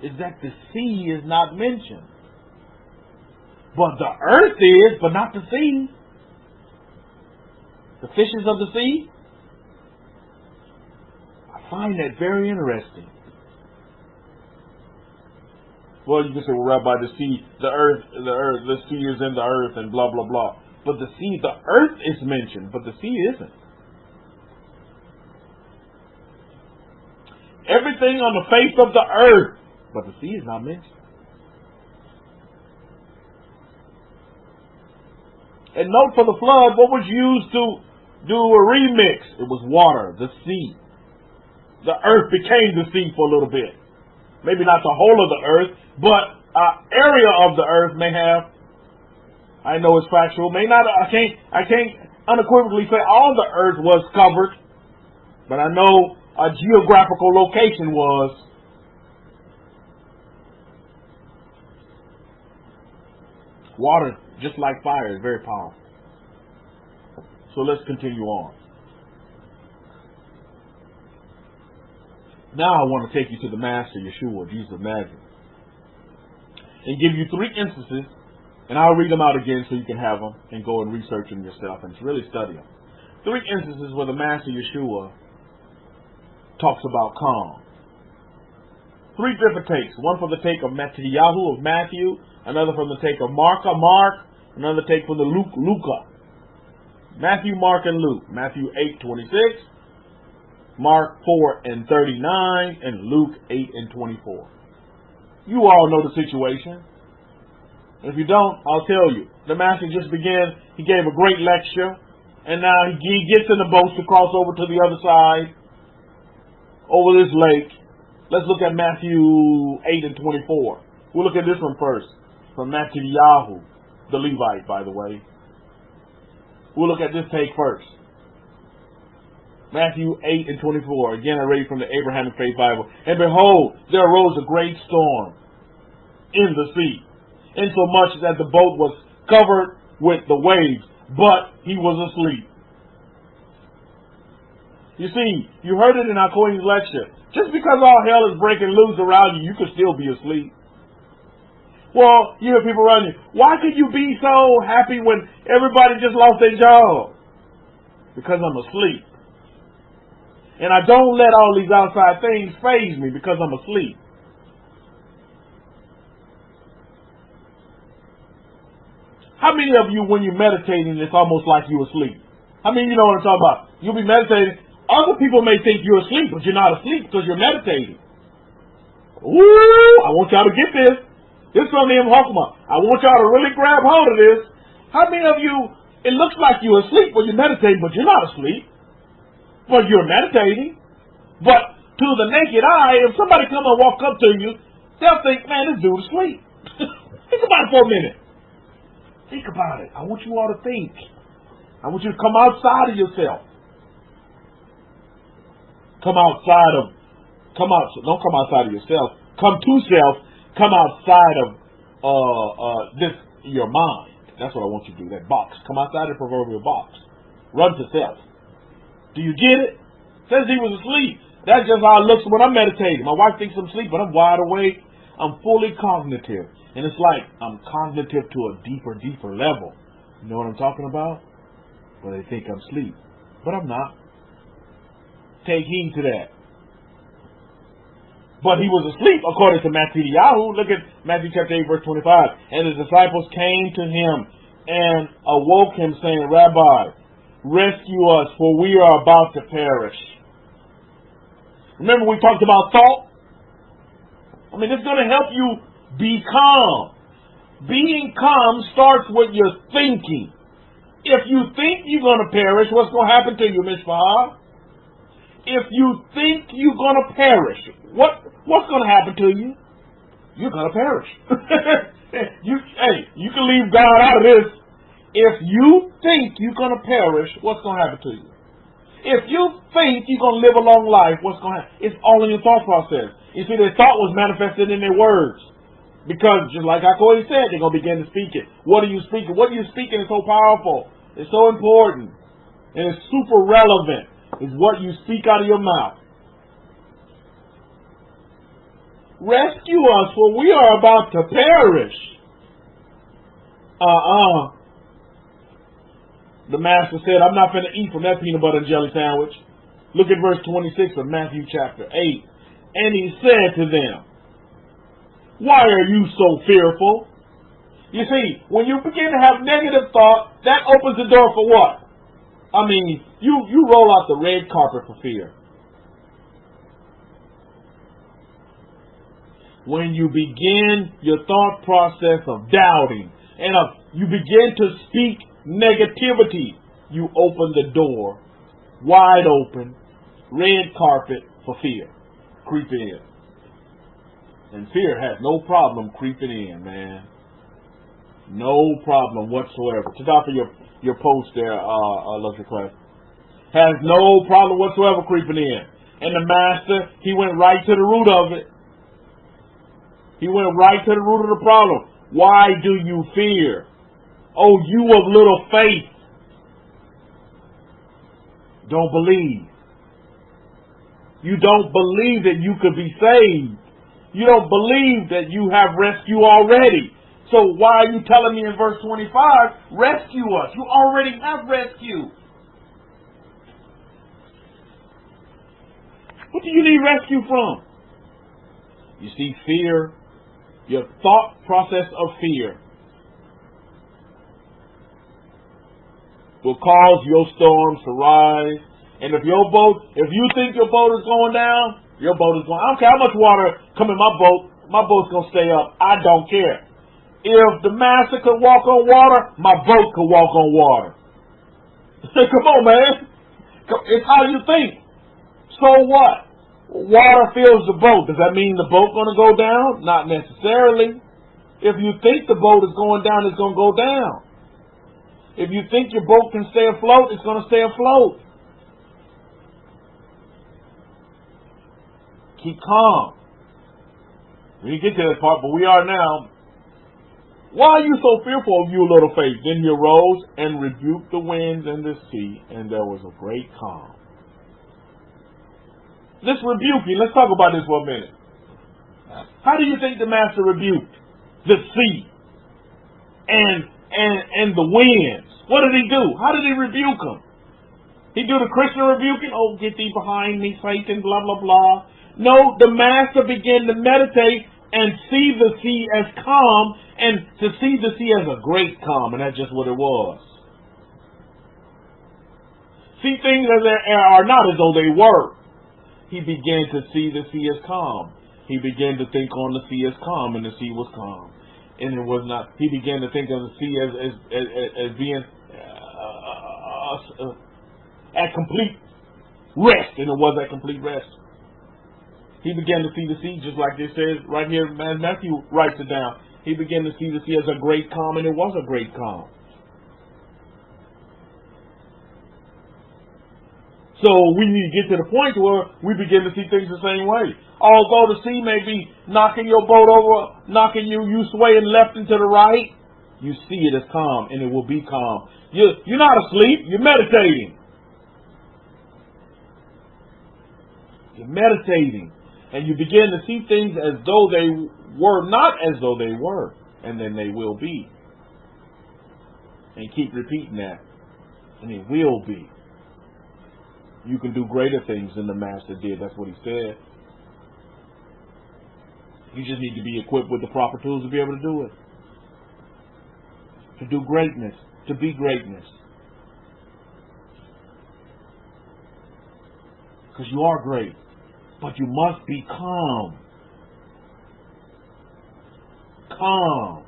Is that the sea is not mentioned. But the earth is, but not the sea. The fishes of the sea. I find that very interesting. Well, you can say, well, Rabbi, the sea is in the earth and blah, blah, blah. But the earth is mentioned, but the sea isn't. Everything on the face of the earth, but the sea is not mentioned. And note for the flood, what was used to do a remix? It was water, the sea. The earth became the sea for a little bit. Maybe not the whole of the earth, but an area of the earth may have. I know it's factual. May not. I can't unequivocally say all the earth was covered, but I know a geographical location was. Water, just like fire, is very powerful. So let's continue on. Now I want to take you to the Master, Yeshua, Jesus of Nazareth, and give you 3 instances, and I'll read them out again so you can have them and go and research them yourself and really study them. 3 instances where the Master, Yeshua, talks about calm. 3 different takes. One from the take of Matthew of Matthew, another from the take of Mark, another take from the Luca. Matthew, Mark, and Luke. Matthew 8:26. Mark 4:39, and Luke 8:24. You all know the situation. If you don't, I'll tell you. The Master just began, he gave a great lecture, and now he gets in the boat to cross over to the other side, over this lake. Let's look at Matthew 8:24. We'll look at this one first, from Matthew, the Levite, by the way. We'll look at this take first. Matthew 8:24. Again, I read from the Abrahamic-Faith Bible. And behold, there arose a great storm in the sea, insomuch that the boat was covered with the waves, but he was asleep. You see, you heard it in our Queen's lecture. Just because all hell is breaking loose around you, you could still be asleep. Well, you hear people around you, why could you be so happy when everybody just lost their job? Because I'm asleep. And I don't let all these outside things faze me because I'm asleep. How many of you, when you're meditating, it's almost like you're asleep? How many of you know what I'm talking about? You'll be meditating. Other people may think you're asleep, but you're not asleep because you're meditating. Ooh, I want y'all to get this. This is from the Hokmah. I want y'all to really grab hold of this. How many of you, it looks like you're asleep when you're meditating, but you're not asleep? But you're meditating. But to the naked eye, if somebody come and walk up to you, they'll think, man, this dude's asleep. Think about it for a minute. Think about it. I want you all to think. I want you to come outside of yourself. Don't come outside of yourself. Come to self. Come outside of your mind. That's what I want you to do, that box. Come outside the proverbial box. Run to self. Do you get it? Says he was asleep. That's just how it looks when I'm meditating. My wife thinks I'm asleep, but I'm wide awake. I'm fully cognitive. And it's like I'm cognitive to a deeper level. You know what I'm talking about? Well, they think I'm asleep. But I'm not. Take heed to that. But he was asleep, according to Matthew. Look at Matthew chapter 8, verse 25. And the disciples came to him and awoke him, saying, Rabbi, rescue us, for we are about to perish. Remember we talked about thought? I mean, it's going to help you be calm. Being calm starts with your thinking. If you think you're going to perish, what's going to happen to you, Miss Fahad? If you think you're going to perish, what's going to happen to you? You're going to perish. You can leave God out of this. If you think you're going to perish, what's going to happen to you? If you think you're going to live a long life, what's going to happen? It's all in your thought process. You see, their thought was manifested in their words. Because, just like I already said, they're going to begin to speak it. What are you speaking? What are you speaking is so powerful. It's so important. And it's super relevant. It's what you speak out of your mouth. Rescue us, for we are about to perish. The master said, I'm not going to eat from that peanut butter and jelly sandwich. Look at verse 26 of Matthew chapter 8. And he said to them, why are you so fearful? You see, when you begin to have negative thought, that opens the door for what? I mean, you roll out the red carpet for fear. When you begin your thought process of doubting and you begin to speak negativity, you open the door wide open, red carpet for fear. Creep in. And fear has no problem creeping in, man. No problem whatsoever. Chadasha, your post there, luxury class, has no problem whatsoever creeping in. And the master, he went right to the root of it. He went right to the root of the problem. Why do you fear? Oh, you of little faith. Don't believe. You don't believe that you could be saved. You don't believe that you have rescue already. So why are you telling me in verse 25, rescue us? You already have rescue. What do you need rescue from? You see, fear, your thought process of fear will cause your storms to rise. And if you think your boat is going down, your boat is going. I don't care how much water come in my boat's going to stay up. I don't care. If the master could walk on water, my boat could walk on water. Come on, man. It's how you think. So what? Water fills the boat. Does that mean the boat going to go down? Not necessarily. If you think the boat is going down, it's going to go down. If you think your boat can stay afloat, it's going to stay afloat. Keep calm. We didn't get to that part, but we are now. Why are you so fearful of you little faith? Then he arose and rebuked the winds and the sea, and there was a great calm. This rebuking, let's talk about this for a minute. How do you think the master rebuked the sea and the winds? What did he do? How did he rebuke them? He do the Christian rebuking? Oh, get thee behind me, Satan, blah, blah, blah. No, the master began to meditate and see the sea as calm, and to see the sea as a great calm, and that's just what it was. See things as they are not as though they were. He began to see the sea as calm. He began to think on the sea as calm, and the sea was calm. And it was not. He began to think of the sea as being at complete rest, and it was at complete rest. He began to see the sea just like it says right here. Matthew writes it down. He began to see the sea as a great calm, and it was a great calm. So we need to get to the point where we begin to see things the same way. Although the sea may be knocking your boat over, knocking you swaying left and to the right, you see it as calm, and it will be calm. You're not asleep, you're meditating. You're meditating. And you begin to see things as though they were, not as though they were, and then they will be. And keep repeating that. And it will be. You can do greater things than the Master did. That's what he said. You just need to be equipped with the proper tools to be able to do it. To do greatness. To be greatness. Because you are great. But you must be calm. Calm.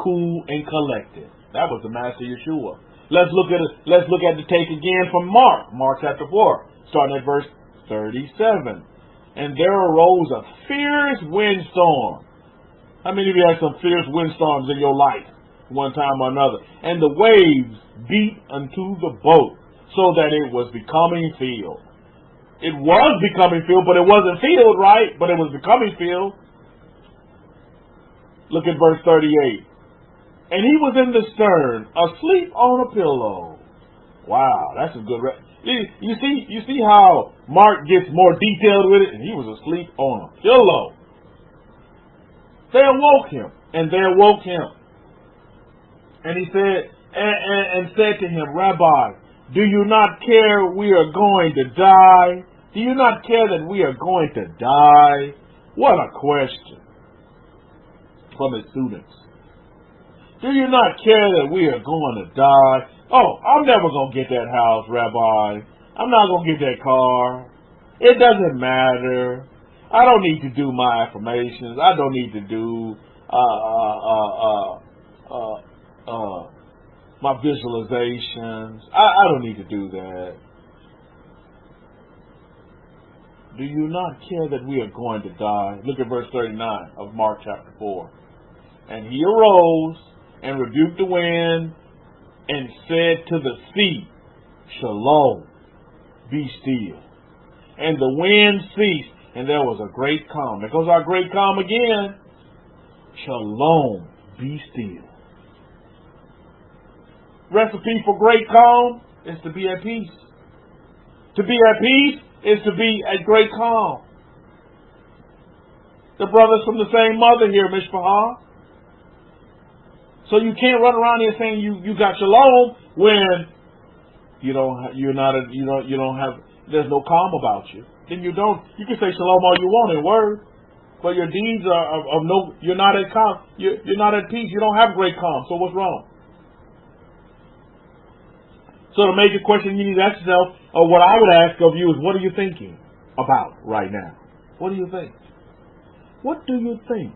Cool and collected. That was the Master Yeshua. Let's look at it. Let's look at the take again from Mark chapter 4, starting at verse 37. And there arose a fierce windstorm. How many of you had some fierce windstorms in your life, one time or another? And the waves beat unto the boat, so that it was becoming filled. It was becoming filled, but it wasn't filled, right? But it was becoming filled. Look at verse 38. And he was in the stern, asleep on a pillow. Wow, that's a good. You see how Mark gets more detailed with it? And he was asleep on a pillow. They awoke him, and they awoke him. And he said, and said to him, Rabbi, do you not care we are going to die? Do you not care that we are going to die? What a question from his students. Do you not care that we are going to die? Oh, I'm never going to get that house, Rabbi. I'm not going to get that car. It doesn't matter. I don't need to do my affirmations. I don't need to do my visualizations. I don't need to do that. Do you not care that we are going to die? Look at verse 39 of Mark chapter 4. And he arose and rebuked the wind and said to the sea, Shalom, be still. And the wind ceased, and there was a great calm. There goes our great calm again. Shalom, be still. Recipe for great calm is to be at peace. To be at peace is to be at great calm. The brothers from the same mother here, Mishpahah. So you can't run around here saying you got shalom when there's no calm about you. Then you can say shalom all you want in word, but your deeds are of no. You're not at calm. You're not at peace. You don't have great calm. So what's wrong? So the major question you need to ask yourself, or what I would ask of you, is what are you thinking about right now? What do you think? What do you think?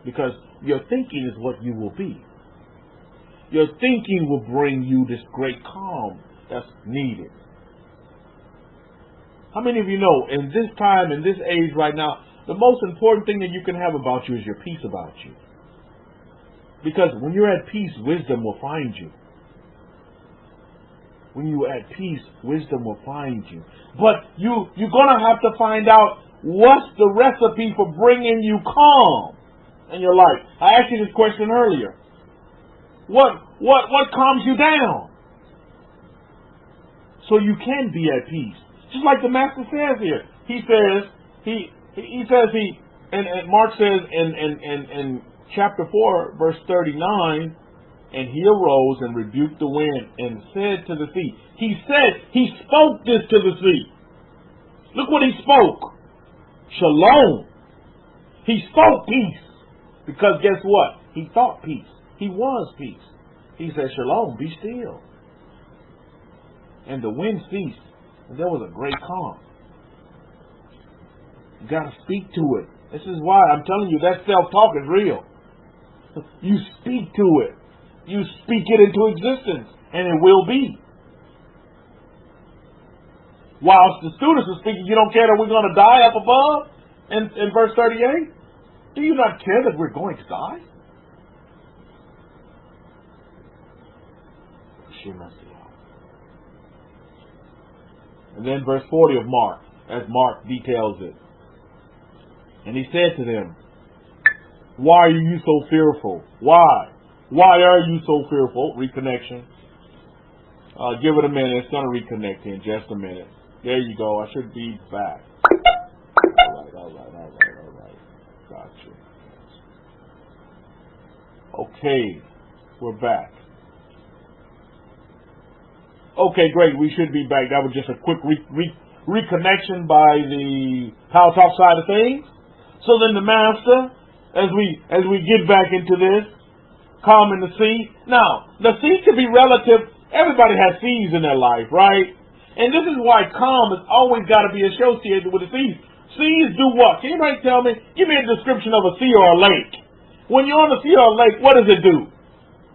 Because your thinking is what you will be. Your thinking will bring you this great calm that's needed. How many of you know, in this time, in this age right now, the most important thing that you can have about you is your peace about you. Because when you're at peace, wisdom will find you. When you're at peace, wisdom will find you. But you're going to have to find out what's the recipe for bringing you calm in your life. I asked you this question earlier. What calms you down so you can be at peace? Just like the Master says here. He says and Mark says in chapter 4 verse 39, and he arose and rebuked the wind and said to the sea. He spoke this to the sea. Look what he spoke. Shalom. He spoke peace. Because guess what? He thought peace. He was peace. He said, Shalom, be still. And the wind ceased. And there was a great calm. You got to speak to it. This is why I'm telling you that self-talk is real. You speak to it. You speak it into existence. And it will be. Whilst the students are speaking, you don't care that we're going to die up above? In verse 38? Do you not care that we're going to die? And then verse 40 of Mark, as Mark details it. And he said to them, why are you so fearful? Why? Why are you so fearful? Reconnection. Give it a minute. It's going to reconnect in just a minute. There you go. I should be back. All right. Gotcha. Okay. We're back. Okay, great. We should be back. That was just a quick reconnection by the Power Talk side of things. So then the master, as we get back into this, calming the sea. Now, the sea can be relative. Everybody has seas in their life, right? And this is why calm has always got to be associated with the seas. Seas do what? Can anybody tell me? Give me a description of a sea or a lake. When you're on a sea or a lake, what does it do?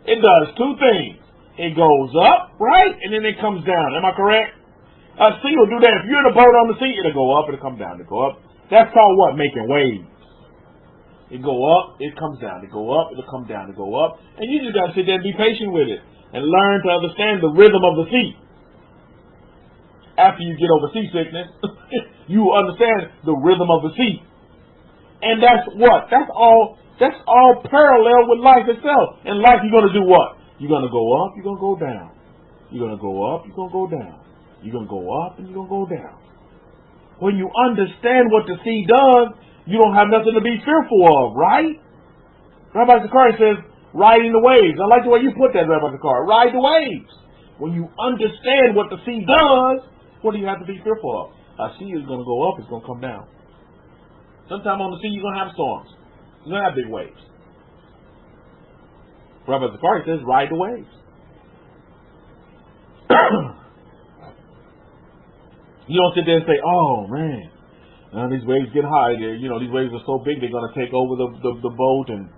It does two things. It goes up, right? And then it comes down. Am I correct? A sea will do that. If you're in a boat on the sea, it'll go up, it'll come down, it'll go up. That's called what? Making waves. It go up, it comes down. It go up, it'll come down, it go up. And you just got to sit there and be patient with it and learn to understand the rhythm of the sea. After you get over seasickness, you understand the rhythm of the sea. And that's what? That's all parallel with life itself. In life, you're going to do what? You're going to go up, you're going to go down. You're going to go up, you're going to go down. You're going to go up, and you're going to go down. When you understand what the sea does, you don't have nothing to be fearful of, right? Rabbi Zakari says, riding the waves. I like the way you put that, Rabbi Zakari. Ride the waves. When you understand what the sea does, what do you have to be fearful of? A sea is going to go up, it's going to come down. Sometime on the sea, you're going to have storms. You're going to have big waves. Rabbi Zakari says, ride the waves. You don't sit there and say, oh, man, these waves get high. These waves are so big, they're going to take over the boat and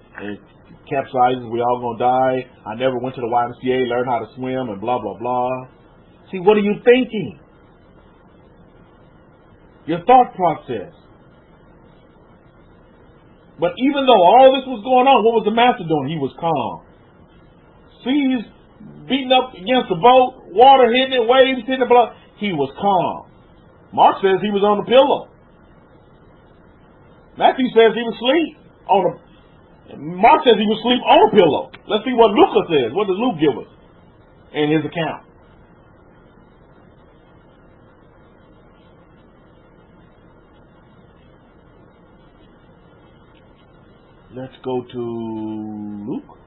capsizes. We all going to die. I never went to the YMCA, learned how to swim, and blah, blah, blah. See, what are you thinking? Your thought process. But even though all this was going on, what was the master doing? He was calm. Seas beating up against the boat, water hitting it, waves hitting the blood. He was calm. Mark says he was on the pillow. Matthew says he was asleep Mark says he was asleep on a pillow. Let's see what Luke says. What does Luke give us in his account? Let's go to Luke.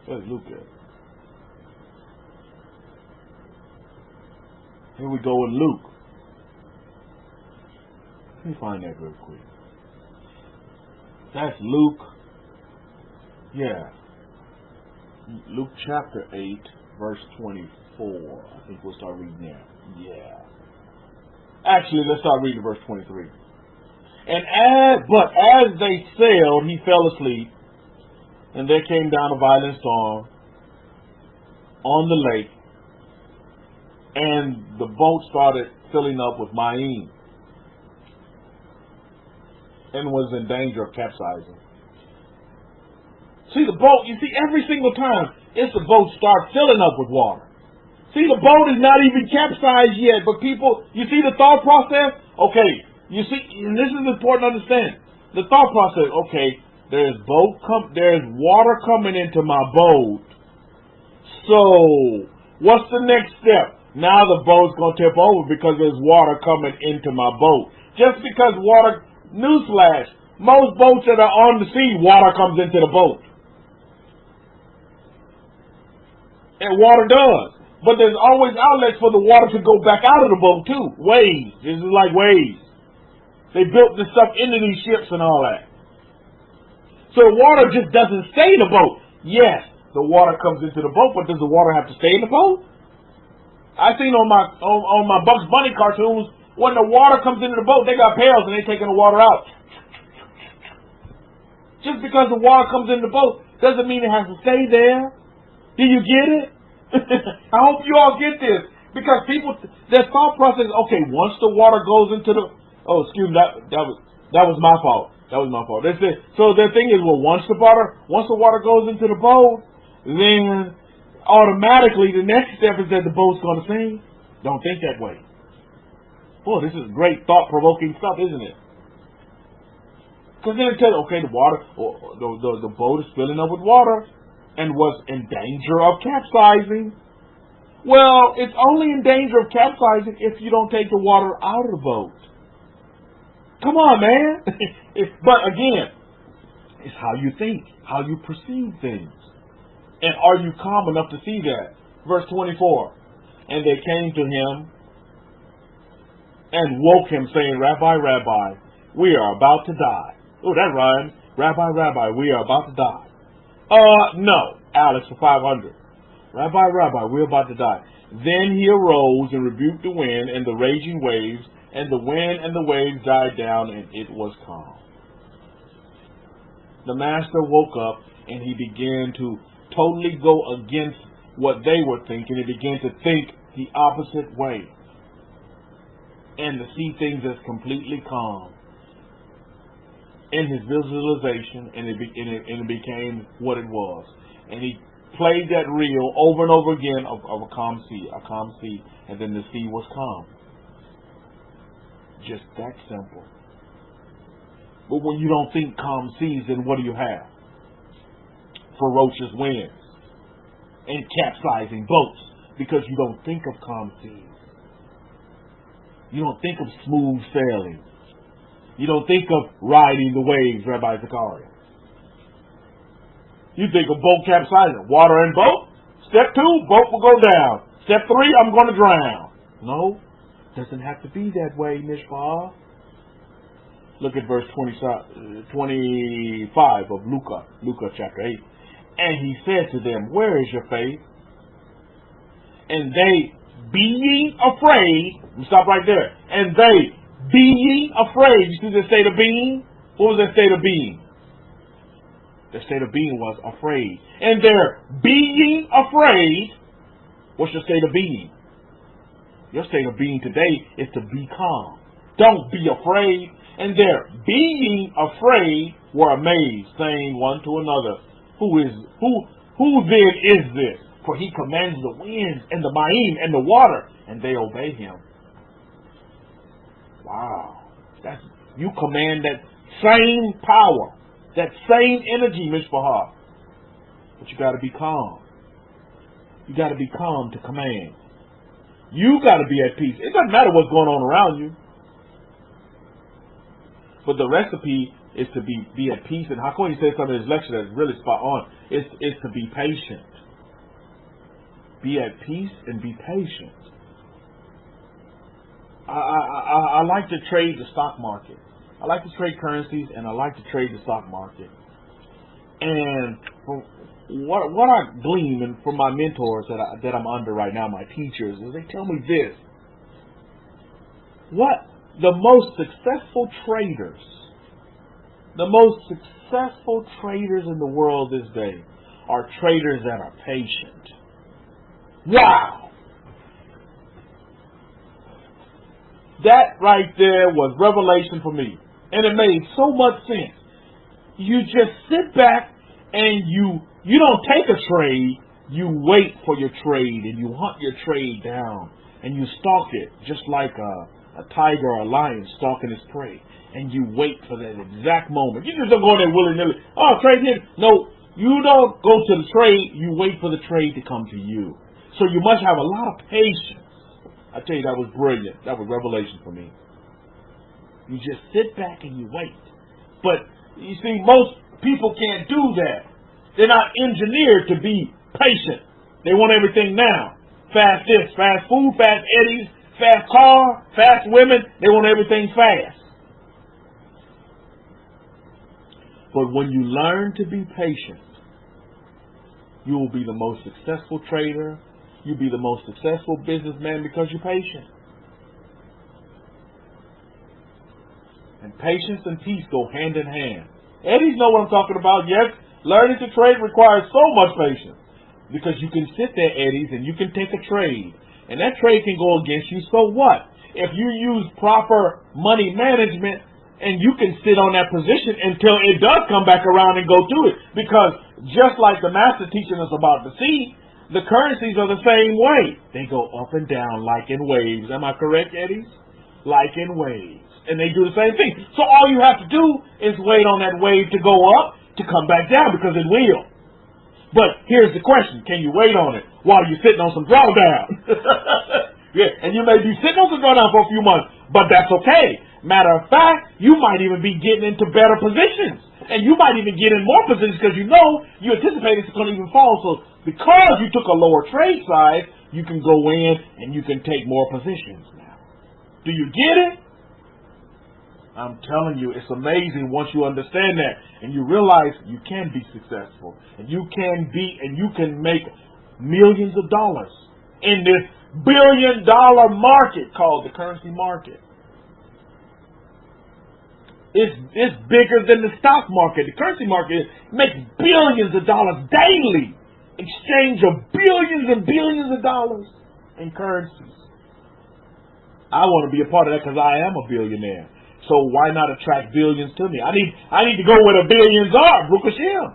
Where's Luke at? Here we go in Luke. Let me find that real quick. That's Luke. Yeah. Luke chapter 8, verse 24. I think we'll start reading there. Yeah. Actually, let's start reading verse 23. But as they sailed, he fell asleep, and there came down a violent storm on the lake, and the boat started filling up with Maim and was in danger of capsizing. See, the boat, you see, every single time it's the boat starts filling up with water. See, the boat is not even capsized yet, but people, you see the thought process? Okay, you see, and this is important to understand. The thought process, okay, there's water coming into my boat. So, what's the next step? Now the boat's going to tip over because there's water coming into my boat. Just because water, newsflash, most boats that are on the sea, water comes into the boat. And water does. But there's always outlets for the water to go back out of the boat too. Waves. This is like waves. They built this stuff into these ships and all that. So water just doesn't stay in the boat. Yes, the water comes into the boat, but does the water have to stay in the boat? I seen on my Bugs Bunny cartoons, when the water comes into the boat, they got pails and they taking the water out. Just because the water comes into the boat doesn't mean it has to stay there. Do you get it? I hope you all get this. Because people, their thought process, okay, once the water goes into the, oh, excuse me, that was my fault. That was my fault. That's it. So their thing is, well, once the water goes into the boat, then automatically the next step is that the boat's going to sink. Don't think that way. Boy, this is great thought-provoking stuff, isn't it? Because then it tells you, okay, the water, or the boat is filling up with water and was in danger of capsizing. Well, it's only in danger of capsizing if you don't take the water out of the boat. Come on, man. But again, it's how you think, how you perceive things. And are you calm enough to see that? Verse 24. And they came to him and woke him, saying, Rabbi, Rabbi, we are about to die. Oh, that rhymes. Rabbi, Rabbi, we are about to die. No. Alex for 500. Rabbi, Rabbi, we're about to die. Then he arose and rebuked the wind and the raging waves, and the wind and the waves died down, and it was calm. The master woke up, and he began to totally go against what they were thinking. He began to think the opposite way and to see things as completely calm in his visualization, and it became what it was. And he played that reel over and over again of a calm sea, and then the sea was calm. Just that simple. But when you don't think calm seas, then what do you have? Ferocious winds and capsizing boats, because you don't think of calm seas. You don't think of smooth sailing. You don't think of riding the waves, Rabbi Zakaria. You think of boat capsizing. Water and boat. Step 2, boat will go down. Step 3, I'm going to drown. No, doesn't have to be that way, Mishpah. Look at verse 25 of Luke chapter 8. And he said to them, where is your faith? And they, being afraid, stop right there. And they, being afraid, you see the state of being? What was that state of being? The state of being was afraid. And their being afraid, what's your state of being? Your state of being today is to be calm. Don't be afraid. And their being afraid were amazed, saying one to another, who then is this? For he commands the winds and the ma'im and the water, and they obey him. Wow. You command that same power, that same energy, Mishpah. But you got to be calm. You got to be calm to command. You got to be at peace. It doesn't matter what's going on around you. But the recipe is to be at peace. And how come he said something in his lecture that's really spot on? It's to be patient. Be at peace and be patient. I like to trade the stock market. I like to trade currencies, and I like to trade the stock market. And from what I glean from my mentors that I'm under right now, my teachers, is they tell me this. What the most successful traders in the world this day are traders that are patient. Wow! That right there was revelation for me. And it made so much sense. You just sit back and you don't take a trade. You wait for your trade and you hunt your trade down and you stalk it just like a tiger or a lion stalking his prey. And you wait for that exact moment. You just don't go in there willy-nilly. Oh, trade here. No, you don't go to the trade. You wait for the trade to come to you. So you must have a lot of patience. I tell you, that was brilliant. That was revelation for me. You just sit back and you wait. But, you see, most people can't do that. They're not engineered to be patient. They want everything now. Fast this, fast food, fast eddies, fast car, fast women. They want everything fast. But when you learn to be patient, you will be the most successful trader. You'll be the most successful businessman because you're patient. And patience and peace go hand in hand. Eddies know what I'm talking about. Yes, learning to trade requires so much patience. Because you can sit there, Eddies, and you can take a trade. And that trade can go against you. So what? If you use proper money management, and you can sit on that position until it does come back around and go to it. Because just like the master teaching us about the sea, the currencies are the same way. They go up and down like in waves. Am I correct, Eddies? like in waves. And they do the same thing. So all you have to do is wait on that wave to go up to come back down, because it will. But here's the question. Can you wait on it while you're sitting on some drawdown? Yeah, and you may be sitting on some drawdown for a few months, but that's okay. Matter of fact, you might even be getting into better positions. And you might even get in more positions because you know you anticipate it's going to even fall. So because you took a lower trade size, you can go in and you can take more positions now. Do you get it? I'm telling you, it's amazing once you understand that and you realize you can be successful and you can make millions of dollars in this billion-dollar market called the currency market. It's bigger than the stock market. The currency market makes billions of dollars daily. Exchange of billions and billions of dollars in currencies. I want to be a part of that because I am a billionaire. So why not attract billions to me? I need to go where the billions are, Baruch Hashem.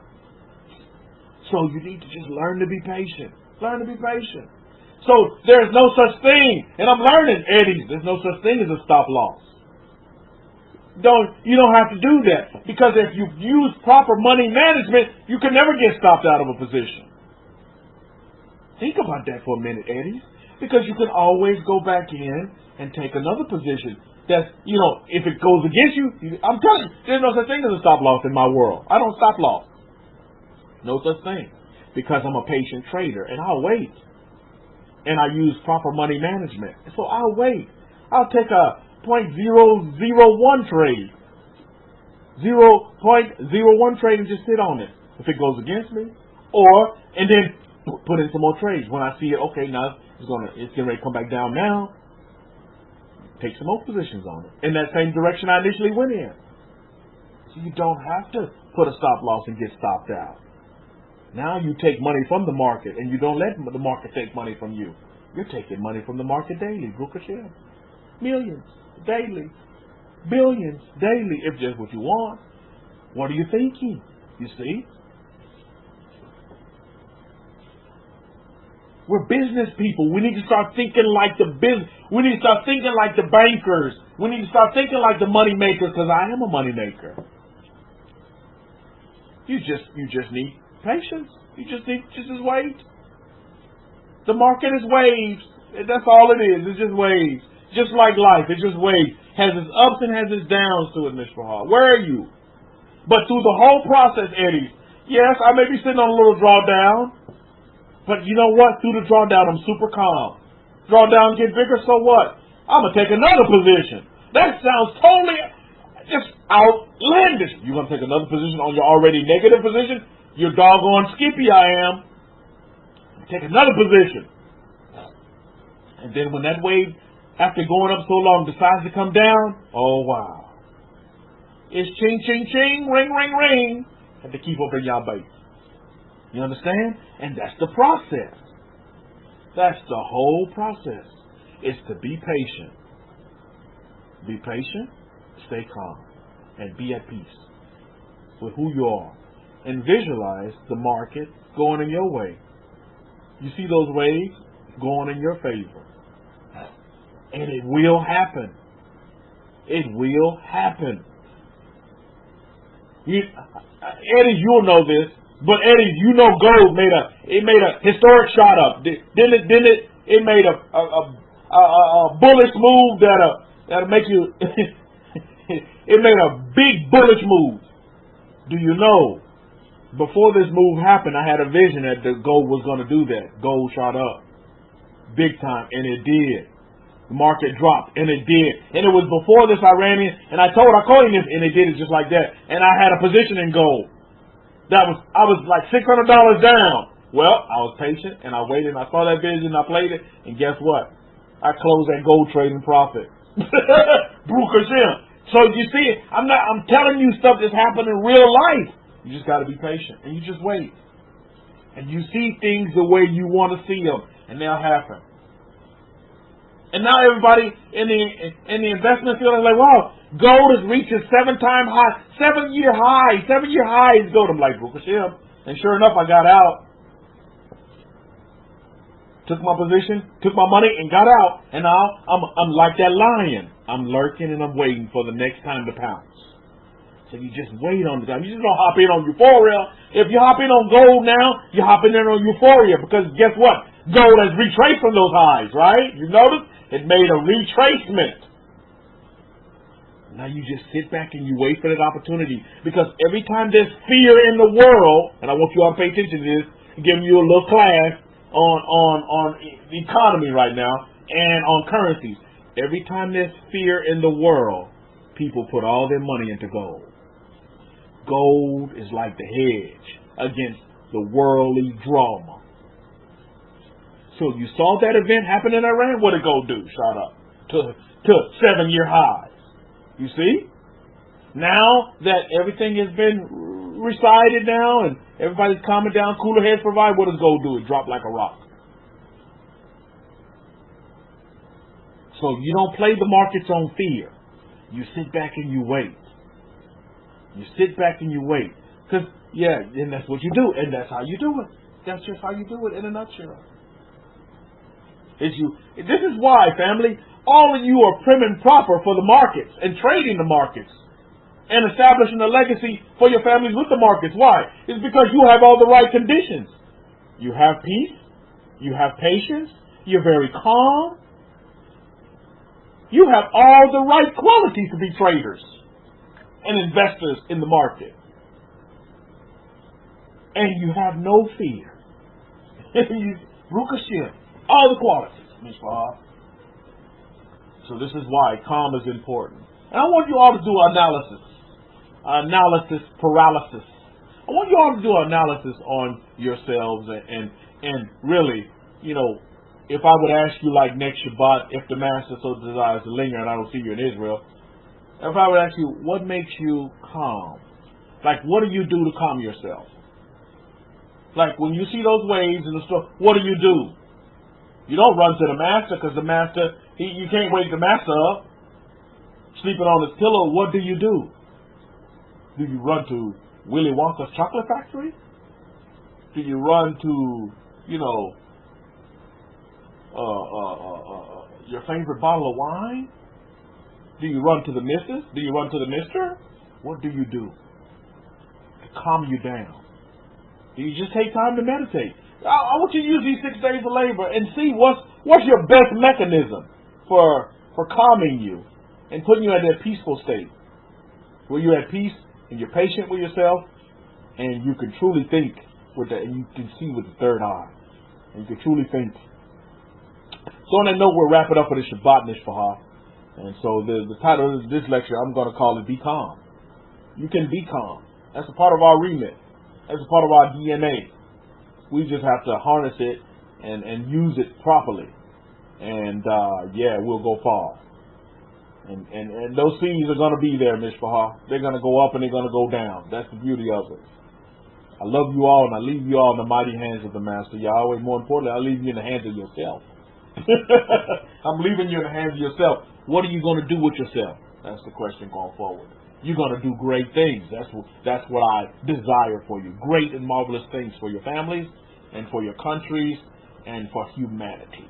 So you need to just learn to be patient. Learn to be patient. So there's no such thing, and I'm learning, Eddie, there's no such thing as a stop loss. You don't have to do that, because if you use proper money management, you can never get stopped out of a position. Think about that for a minute, Eddie, because you can always go back in and take another position. That's, if it goes against you, I'm telling you, there's no such thing as a stop loss in my world. I don't stop loss. No such thing, because I'm a patient trader, and I'll wait. And I use proper money management. So I'll wait. I'll take a 0.001 trade. 0.01 trade and just sit on it. If it goes against me. And then put in some more trades. When I see it, okay, now it's getting ready to come back down now. Take some more positions on it. In that same direction I initially went in. So you don't have to put a stop loss and get stopped out. Now you take money from the market, and you don't let the market take money from you. You're taking money from the market daily. Baruch Hashem. Millions daily. Billions daily, if that's what you want. What are you thinking? You see? We're business people. We need to start thinking like the business. We need to start thinking like the bankers. We need to start thinking like the money makers, because I am a money maker. You just need patience. You just wait. The market is waves. That's all it is. It's just waves. Just like life. It's just waves. Has its ups and has its downs to it, Mr. Hall. Where are you? But through the whole process, Eddie, yes, I may be sitting on a little drawdown, but you know what? Through the drawdown, I'm super calm. Drawdown get bigger, so what? I'm going to take another position. That sounds totally just outlandish. You're going to take another position on your already negative position? You're doggone skippy, I am. Take another position. And then when that wave, after going up so long, decides to come down, oh wow. It's ching, ching, ching, ring, ring, ring. Have to keep up in y'all base. You understand? And that's the process. That's the whole process. Is to be patient. Be patient, stay calm, and be at peace with who you are. And visualize the market going in your way. You see those waves going in your favor. And it will happen. It will happen. Eddie, you'll know this, but Eddie, you know gold made a historic shot up. Didn't it? It made a bullish move that'll make you. It made a big bullish move. Do you know? Before this move happened, I had a vision that the gold was going to do that. Gold shot up big time, and it did. The market dropped, and it did. And it was before this I ran in, and I called him this, and it did it just like that. And I had a position in gold. I was like $600 down. Well, I was patient, and I waited, and I saw that vision, and I played it, and guess what? I closed that gold trade in profit. Baruch Hashem. So you see, I'm telling you stuff that's happened in real life. You just got to be patient, and you just wait. And you see things the way you want to see them, and they'll happen. And now everybody in the investment field is like, wow, gold has reached its 7-year high. 7-year high is gold. I'm like, Baruch Hashem. And sure enough, I got out. took my position, took my money, and got out. And now I'm like that lion. I'm lurking and I'm waiting for the next time to pounce. So you just wait on the time. You just don't hop in on euphoria. If you hop in on gold now, you hop in there on euphoria, because guess what? Gold has retraced from those highs, right? You notice? It made a retracement. Now you just sit back and you wait for that opportunity, because every time there's fear in the world, and I want you all to pay attention to this, I'm giving you a little class on the economy right now and on currencies. Every time there's fear in the world, people put all their money into gold. Gold is like the hedge against the worldly drama. So you saw that event happen in Iran. What did gold do? Shot up to 7-year highs. You see? Now that everything has been recited now and everybody's calming down, cooler heads provide, what does gold do? It dropped like a rock. So you don't play the markets on fear. You sit back and you wait. You sit back and you wait. Because, yeah, and that's what you do. And that's how you do it. That's just how you do it in a nutshell. This is why, family, all of you are prim and proper for the markets and trading the markets and establishing a legacy for your families with the markets. Why? It's because you have all the right conditions. You have peace. You have patience. You're very calm. You have all the right qualities to be traders and investors in the market. And you have no fear. Rukashim. All the qualities, Mishpah. So this is why calm is important. And I want you all to do analysis paralysis. I want you all to do analysis on yourselves and really, you know, if I would ask you like next Shabbat, if the Master so desires to linger and I don't see you in Israel, if I would ask you, what makes you calm? Like, what do you do to calm yourself? Like, when you see those waves in the store, what do? You don't run to the Master, because the Master, you can't wake the Master up sleeping on his pillow. What do? Do you run to Willy Wonka's chocolate factory? Do you run to, you know, your favorite bottle of wine? Do you run to the missus? Do you run to the mister? What do you do to calm you down? Do you just take time to meditate? I want you to use these 6 days of labor and see what's your best mechanism for calming you and putting you in that peaceful state, where you're at peace and you're patient with yourself and you can truly think with that, and you can see with the third eye, and you can truly think. So on that note, we'll wrap it up for the Shabbat Mishpah. And so the title of this lecture, I'm going to call it Be Calm. You can be calm. That's a part of our remit. That's a part of our DNA. We just have to harness it and use it properly. And yeah, we'll go far. And those seeds are going to be there, Mishpah. They're going to go up and they're going to go down. That's the beauty of it. I love you all, and I leave you all in the mighty hands of the Master Yahweh. More importantly, I leave you in the hands of yourself. I'm leaving you in the hands of yourself. What are you going to do with yourself? That's the question going forward. You're going to do great things. That's what I desire for you. Great and marvelous things for your families and for your countries and for humanity.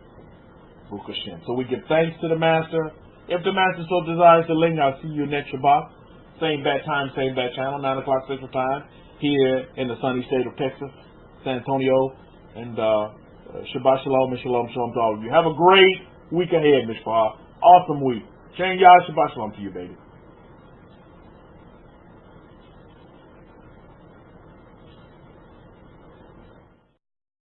So we give thanks to the Master. If the Master so desires to linger, I'll see you next Shabbat. Same bad time, same bad channel, 9 o'clock Central Time, here in the sunny state of Texas, San Antonio. And Shabbat Shalom and Shalom Shalom to all of you. Have a great week ahead, Mishpah. Awesome week. Shan Yah, Shabbat Shalom to you, baby.